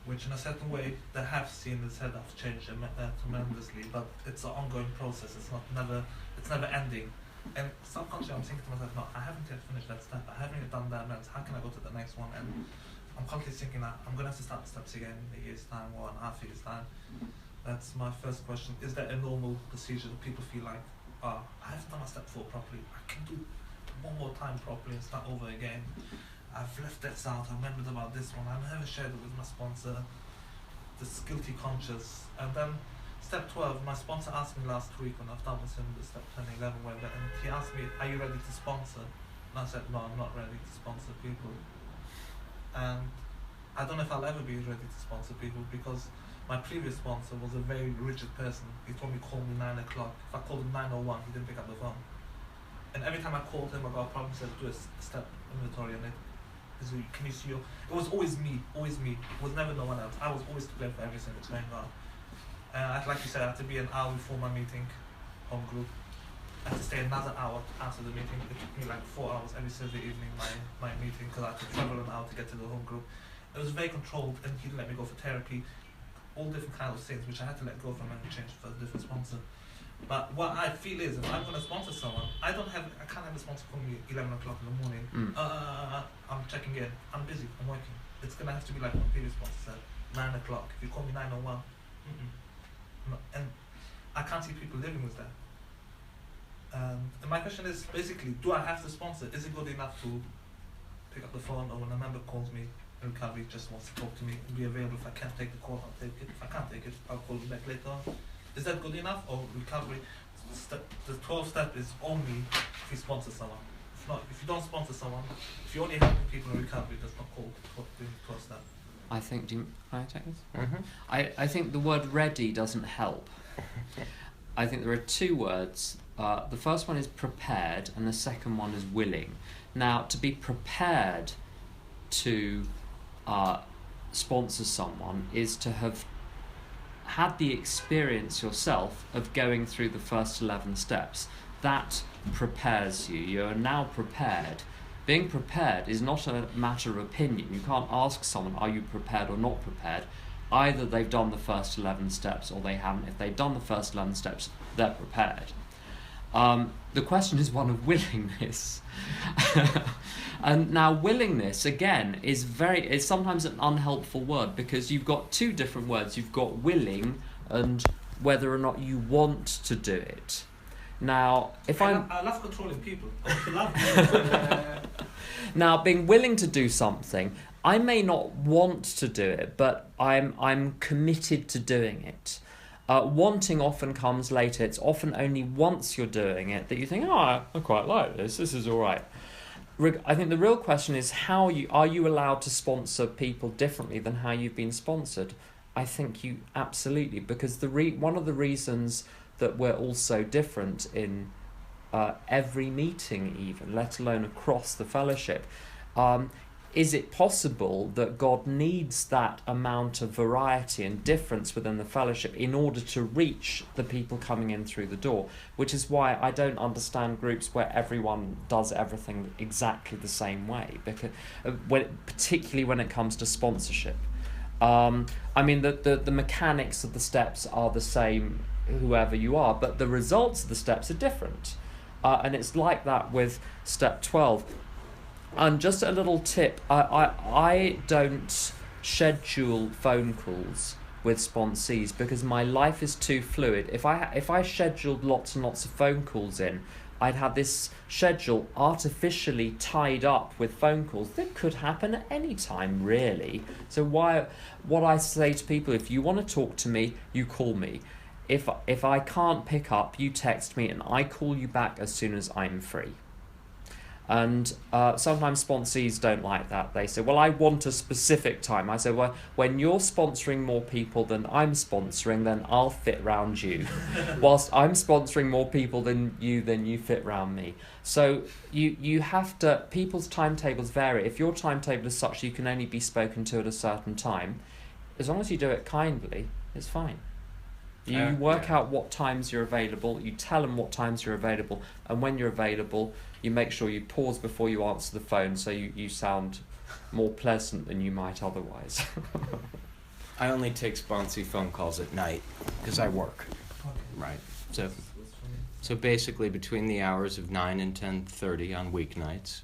Which in a certain way they have seen the setup change tremendously, but it's an ongoing process. It's never ending. And subconsciously I'm thinking to myself, no, I haven't yet finished that step. I haven't yet done that amends. How can I go to the next one? And I'm constantly thinking that I'm gonna have to start the steps again in a year's time or in half a year's time. That's my first question. Is that a normal procedure that people feel like, I haven't done my step 4 properly. I can do one more time properly and start over again. I've left that out, I remembered about this one, I never shared it with my sponsor, this guilty conscious. And then step 12, my sponsor asked me last week when I've done with him the step 10, 11, whatever, and he asked me, are you ready to sponsor? And I said, no, I'm not ready to sponsor people. And I don't know if I'll ever be ready to sponsor people, because my previous sponsor was a very rigid person. He told me call me 9 o'clock. If I called him 9:01, he didn't pick up the phone. And every time I called him about a problem, he said, do a step inventory on it. Can you see it was always me. It was never no one else. I was always to blame for everything that's going on. Like you said, I had to be an hour before my meeting, home group. I had to stay another hour after the meeting. It took me like 4 hours every Thursday evening, my meeting, because I had to travel an hour to get to the home group. It was very controlled, and he didn't let me go for therapy, all different kinds of things, which I had to let go from and change for a different sponsor. But what I feel is, if I'm going to sponsor someone, I can't have a sponsor call me 11 o'clock in the morning. I'm checking in. I'm busy. I'm working. It's going to have to be like my previous sponsor said, 9 o'clock. If you call me 9:01, no. And I can't see people living with that. And my question is basically, do I have to sponsor? Is it good enough to pick up the phone, or when a member calls me in recovery, just wants to talk to me and be available? If I can't take the call, I'll take it. If I can't take it, I'll call you back later on. Is that good enough? Or recovery, the 12th step is only if you sponsor someone. If you don't sponsor someone, if you only helping people in recovery, that's not called doing the 12th step. I think, can I take this? Mm-hmm. I think the word ready doesn't help. I think there are two words. The first one is prepared, and the second one is willing. Now, to be prepared to sponsor someone is to have had the experience yourself of going through the first 11 steps. That prepares you. You are now prepared Being prepared is not a matter of opinion. You can't ask someone, are you prepared or not prepared? Either they've done the first 11 steps or they haven't. If they've done the first 11 steps, they're prepared. The question is one of willingness. And now willingness, again, is sometimes an unhelpful word, because you've got two different words. You've got willing and whether or not you want to do it. Now, I love controlling people. I love Now, being willing to do something, I may not want to do it, but I'm committed to doing it. Wanting often comes later. It's often only once you're doing it that you think, I quite like this. This is all right. I think the real question is are you allowed to sponsor people differently than how you've been sponsored? I think you absolutely, because one of the reasons that we're all so different in every meeting, even, let alone across the fellowship, is it possible that God needs that amount of variety and difference within the fellowship in order to reach the people coming in through the door? Which is why I don't understand groups where everyone does everything exactly the same way, because particularly when it comes to sponsorship. I mean, the mechanics of the steps are the same, whoever you are, but the results of the steps are different. And it's like that with step 12. And just a little tip, I don't schedule phone calls with sponsees because my life is too fluid. If I scheduled lots and lots of phone calls in, I'd have this schedule artificially tied up with phone calls that could happen at any time, really. So what I say to people, if you want to talk to me, you call me. If I can't pick up, you text me and I call you back as soon as I'm free. And sometimes sponsees don't like that. They say, well, I want a specific time. I say, well, when you're sponsoring more people than I'm sponsoring, then I'll fit round you. Whilst I'm sponsoring more people than you fit round me. So you have to, people's timetables vary. If your timetable is such you can only be spoken to at a certain time, as long as you do it kindly, it's fine. You work out what times you're available, you tell them what times you're available, and when you're available, you make sure you pause before you answer the phone so you sound more pleasant than you might otherwise. I only take sponsee phone calls at night because I work. Right. So basically between the hours of 9 and 10:30 on weeknights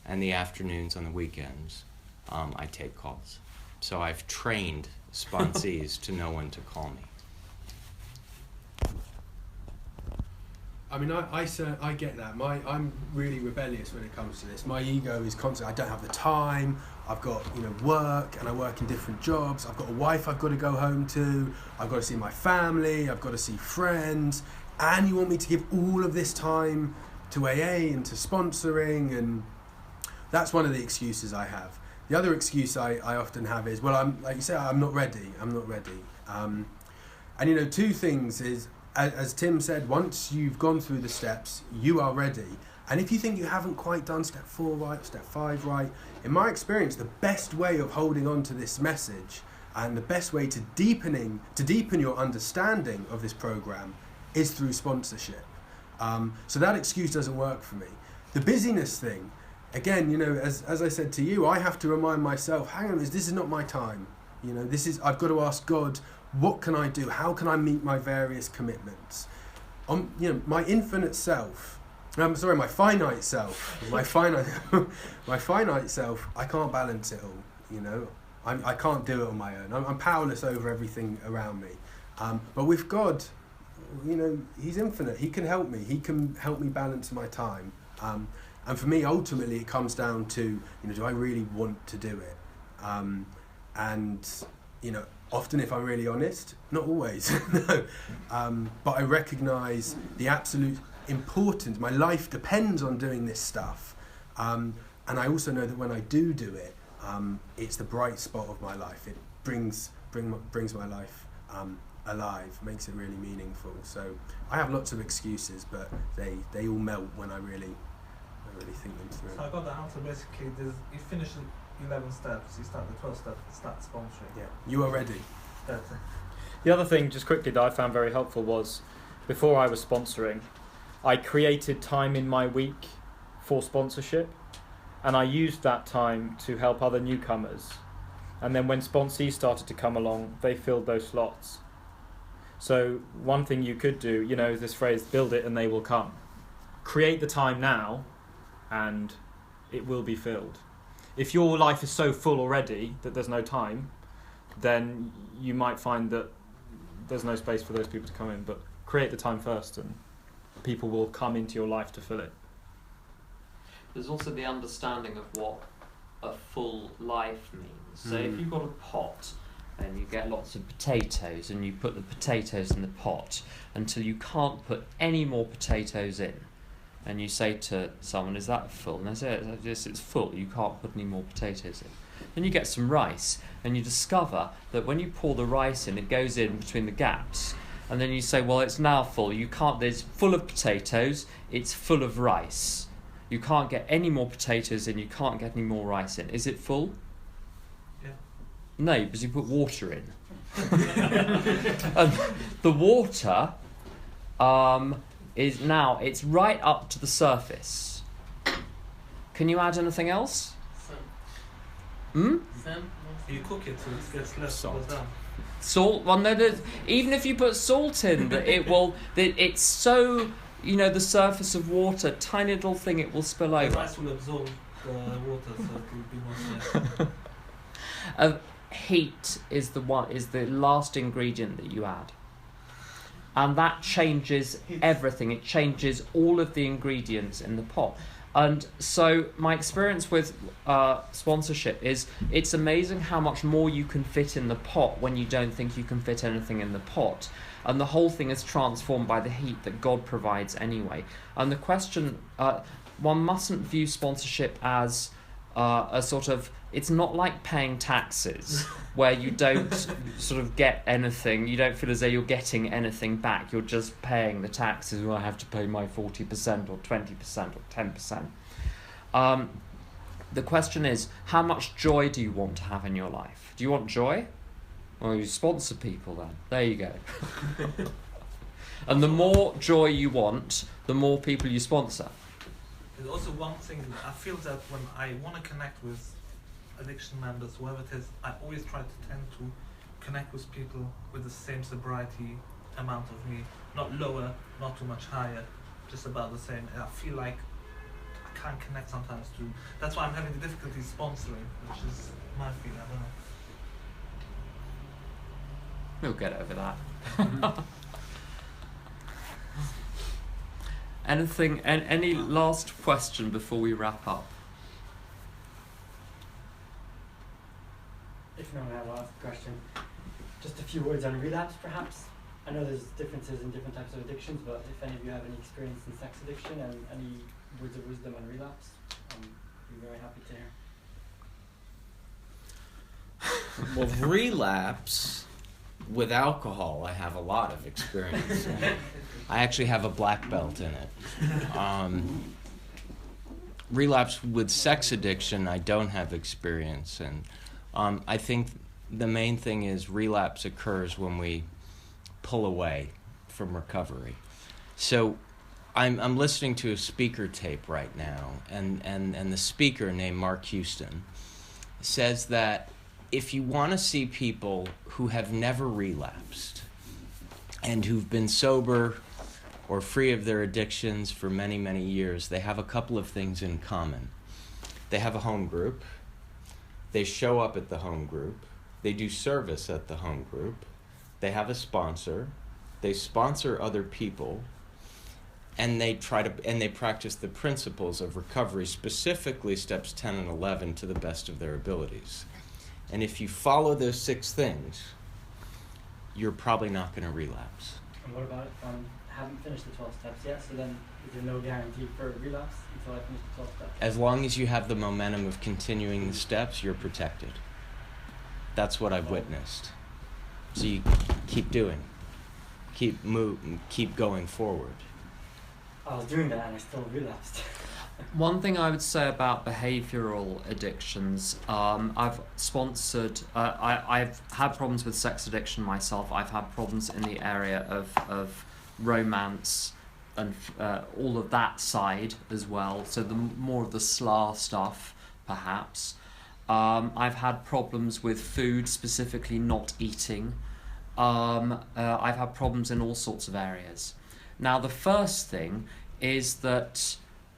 and the afternoons on the weekends, I take calls. So I've trained sponsees to know when to call me. I mean, I get that. I'm really rebellious when it comes to this. My ego is constant. I don't have the time. I've got work, and I work in different jobs. I've got a wife I've got to go home to. I've got to see my family. I've got to see friends. And you want me to give all of this time to AA and to sponsoring, and that's one of the excuses I have. The other excuse I often have is, well, I'm like you say, I'm not ready. And two things is, as Tim said, once you've gone through the steps, you are ready. And if you think you haven't quite done step 4 right, step 5 right, in my experience, the best way of holding on to this message and the best way to deepen your understanding of this program is through sponsorship. So that excuse doesn't work for me. The busyness thing, again, as I said to you, I have to remind myself, hang on, this is not my time. I've got to ask God, what can I do? How can I meet my various commitments? My infinite self. My finite self. my finite self. I can't balance it all. I can't do it on my own. I'm powerless over everything around me. But with God, He's infinite. He can help me. He can help me balance my time. And for me, ultimately, it comes down to, do I really want to do it? Often, if I'm really honest, not always, no. But I recognise the absolute importance. My life depends on doing this stuff. And I also know that when I do it, it's the bright spot of my life. It brings my life alive, makes it really meaningful. So I have lots of excuses, but they all melt when I really think them through. So I got the answer basically. You finish 11 steps, you start the 12th step, start sponsoring. Yeah, you are ready. The other thing, just quickly, that I found very helpful was, before I was sponsoring, I created time in my week for sponsorship. and I used that time to help other newcomers. And then when sponsees started to come along, they filled those slots. So one thing you could do, you know, this phrase, build it and they will come. Create the time now and it will be filled. If your life is so full already that there's no time, then you might find that there's no space for those people to come in. But create the time first and people will come into your life to fill it. There's also the understanding of what a full life means. So if you've got a pot and you get lots of potatoes and you put the potatoes in the pot until you can't put any more potatoes in, and you say to someone, is that full? And they say, yes, it's full, you can't put any more potatoes in. Then you get some rice and you discover that when you pour the rice in, it goes in between the gaps. And then you say, well, it's now full. You can't, there's full of potatoes, it's full of rice. You can't get any more potatoes in, you can't get any more rice in. Is it full? Yeah. No, because you put water in. The water is now, it's right up to the surface. Can you add anything else? You cook it so it gets less salt. Salt? Well, no, even if you put salt in, it will. It's so, you know, the surface of water, tiny little thing, it will spill over. The rice will absorb the water, so it will be more safe. Heat is the last ingredient that you add, and that changes everything. It changes all of the ingredients in the pot. And so my experience with sponsorship is it's amazing how much more you can fit in the pot when you don't think you can fit anything in the pot. And the whole thing is transformed by the heat that God provides anyway. And the question, one mustn't view sponsorship as a sort of, it's not like paying taxes where you don't sort of get anything, you don't feel as though you're getting anything back, you're just paying the taxes. Well, I have to pay my 40% or 20% or 10%. The question is, how much joy do you want to have in your life? Do you want joy? Well, you sponsor people then. There you go. And the more joy you want, the more people you sponsor. There's also one thing, I feel that when I want to connect with addiction members, whoever it is, I always try to tend to connect with people with the same sobriety amount of me, not lower, not too much higher, just about the same. And I feel like I can't connect sometimes to, that's why I'm having the difficulty sponsoring, which is my feeling, I don't know. We'll get over that. Anything, any last question before we wrap up? If no one has a last question, just a few words on relapse perhaps. I know there's differences in different types of addictions, but if any of you have any experience in sex addiction and any words of wisdom on relapse, I'd be very happy to hear. Well, relapse with alcohol, I have a lot of experience in. I actually have a black belt in it. Relapse with sex addiction, I don't have experience in. I think the main thing is relapse occurs when we pull away from recovery. So I'm listening to a speaker tape right now, and the speaker, named Mark Houston, says that if you want to see people who have never relapsed and who've been sober or free of their addictions for many, many years, they have a couple of things in common. They have a home group. They show up at the home group. They do service at the home group. They have a sponsor. They sponsor other people. And they practice the principles of recovery, specifically steps 10 and 11, to the best of their abilities. And if you follow those 6 things, you're probably not going to relapse. And what about if I haven't finished the 12 steps yet, so then is there no guarantee for relapse until I finish the 12 steps? As long as you have the momentum of continuing the steps, you're protected. That's what I've witnessed. So you keep doing. Keep going forward. I was doing that and I still relapsed. One thing I would say about behavioural addictions, I've sponsored, I've had problems with sex addiction myself. I've had problems in the area of romance, and all of that side as well. So the more of the SLA stuff, perhaps. I've had problems with food, specifically not eating. I've had problems in all sorts of areas. Now, the first thing is that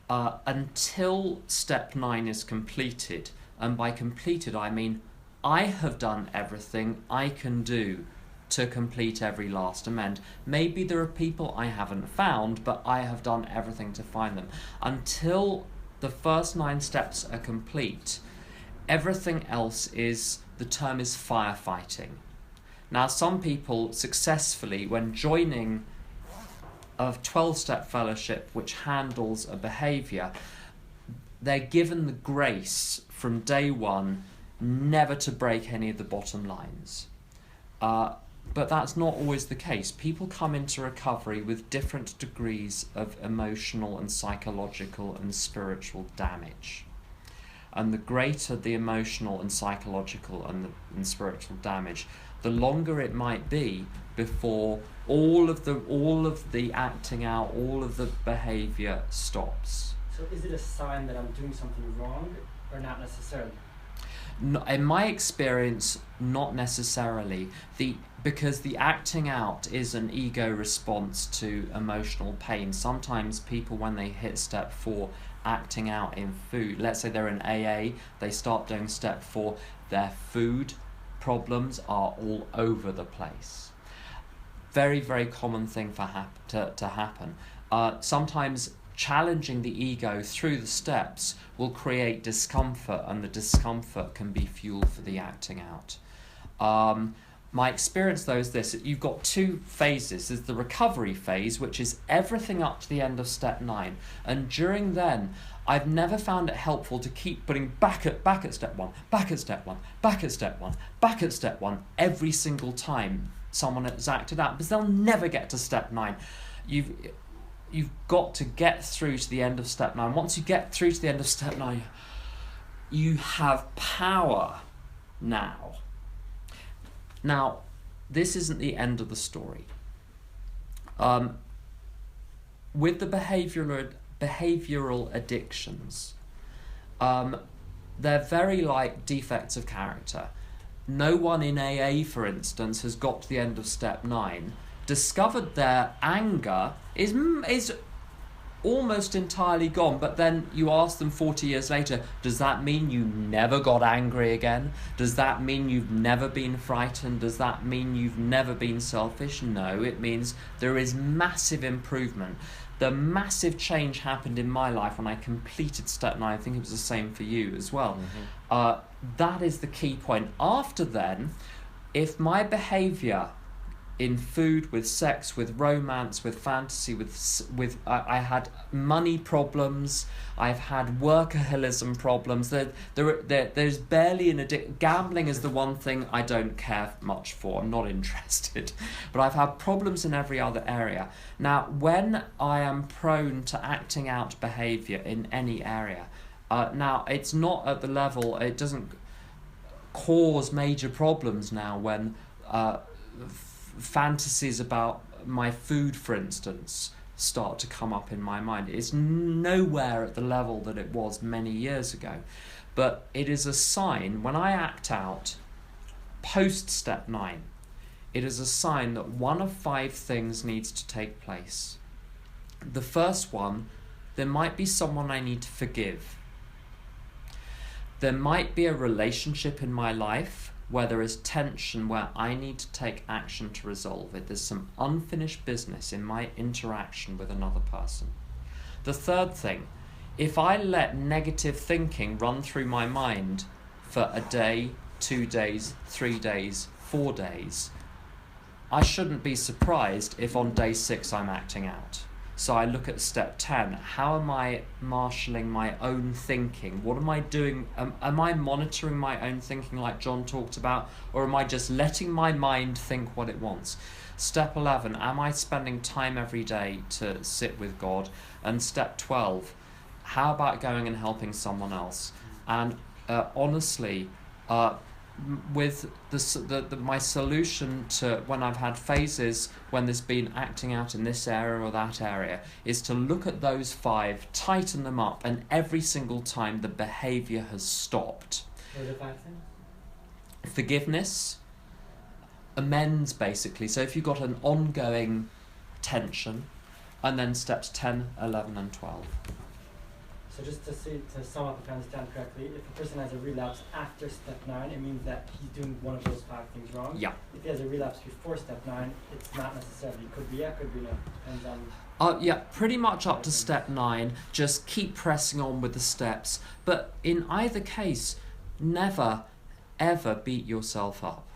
until step 9 is completed, and by completed I mean I have done everything I can do to complete every last amend. Maybe there are people I haven't found, but I have done everything to find them. Until the first 9 steps are complete, everything else the term is firefighting. Now, some people successfully, when joining a 12-step fellowship which handles a behaviour, they're given the grace from day one never to break any of the bottom lines. But that's not always the case. People come into recovery with different degrees of emotional and psychological and spiritual damage. And the greater the emotional and psychological and spiritual damage, the longer it might be before all of the acting out, all of the behaviour stops. So is it a sign that I'm doing something wrong, or not necessarily? No, in my experience, not necessarily. Because the acting out is an ego response to emotional pain. Sometimes people, when they hit step 4, acting out in food, let's say they're in AA, they start doing step 4, their food problems are all over the place. Very, very common thing to happen. Sometimes challenging the ego through the steps will create discomfort, and the discomfort can be fuel for the acting out. My experience, though, is this: you've got 2 phases. There's the recovery phase, which is everything up to the end of step 9, and during then, I've never found it helpful to keep putting back at step 1, back at step 1, back at step 1, back at step 1 every single time someone has acted out, because they'll never get to step 9. You've got to get through to the end of step 9. Once you get through to the end of step 9, you have power now. Now, this isn't the end of the story. With the behavioural addictions, they're very like defects of character. No one in AA, for instance, has got to the end of step 9, discovered their anger is almost entirely gone, but then you ask them 40 years later, does that mean you never got angry again? Does that mean you've never been frightened? Does that mean you've never been selfish? No, it means there is massive improvement. The massive change happened in my life when I completed step 9. I think it was the same for you as well. Mm-hmm. That is the key point. After then, if my behaviour in food, with sex, with romance, with fantasy, with I had money problems, I've had workaholism problems. There's barely an addiction. Gambling is the one thing I don't care much for. I'm not interested. But I've had problems in every other area. Now, when I am prone to acting out behaviour in any area, now it's not at the level, it doesn't cause major problems now when fantasies about my food, for instance, start to come up in my mind. It's nowhere at the level that it was many years ago. But it is a sign, when I act out post step 9, it is a sign that one of 5 things needs to take place. The first one, there might be someone I need to forgive. There might be a relationship in my life where there is tension, where I need to take action to resolve it. There's some unfinished business in my interaction with another person. The third thing, if I let negative thinking run through my mind for a day, 2 days, 3 days, 4 days, I shouldn't be surprised if on day 6 I'm acting out. So I look at step 10. How am I marshalling my own thinking? What am I doing? Am I monitoring my own thinking like John talked about? Or am I just letting my mind think what it wants? Step 11. Am I spending time every day to sit with God? And step 12. How about going and helping someone else? And honestly, with my solution to when I've had phases when there's been acting out in this area or that area is to look at those 5, tighten them up, and every single time the behaviour has stopped. What are the 5 things? Forgiveness, amends basically. So if you've got an ongoing tension, and then steps 10, 11 and 12. So just to sum up, if I understand correctly, if a person has a relapse after step 9, it means that he's doing one of those 5 things wrong. Yeah. If he has a relapse before step 9, it's not necessarily. Could be yeah, could be no. Depends on. Yeah, pretty much up to step 9. Just keep pressing on with the steps. But in either case, never, ever beat yourself up.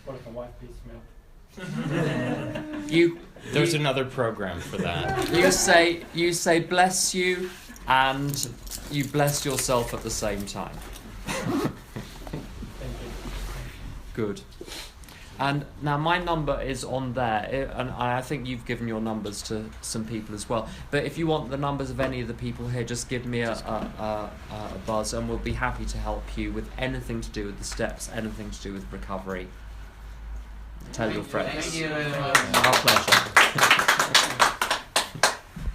What if my wife beats me up? There's another program for that. You say bless you, and you bless yourself at the same time. Thank you. Good. And now my number is on there, and I think you've given your numbers to some people as well. But if you want the numbers of any of the people here, just give me a buzz, and we'll be happy to help you with anything to do with the steps, anything to do with recovery. Tell your friends. Thank you very much. Our pleasure.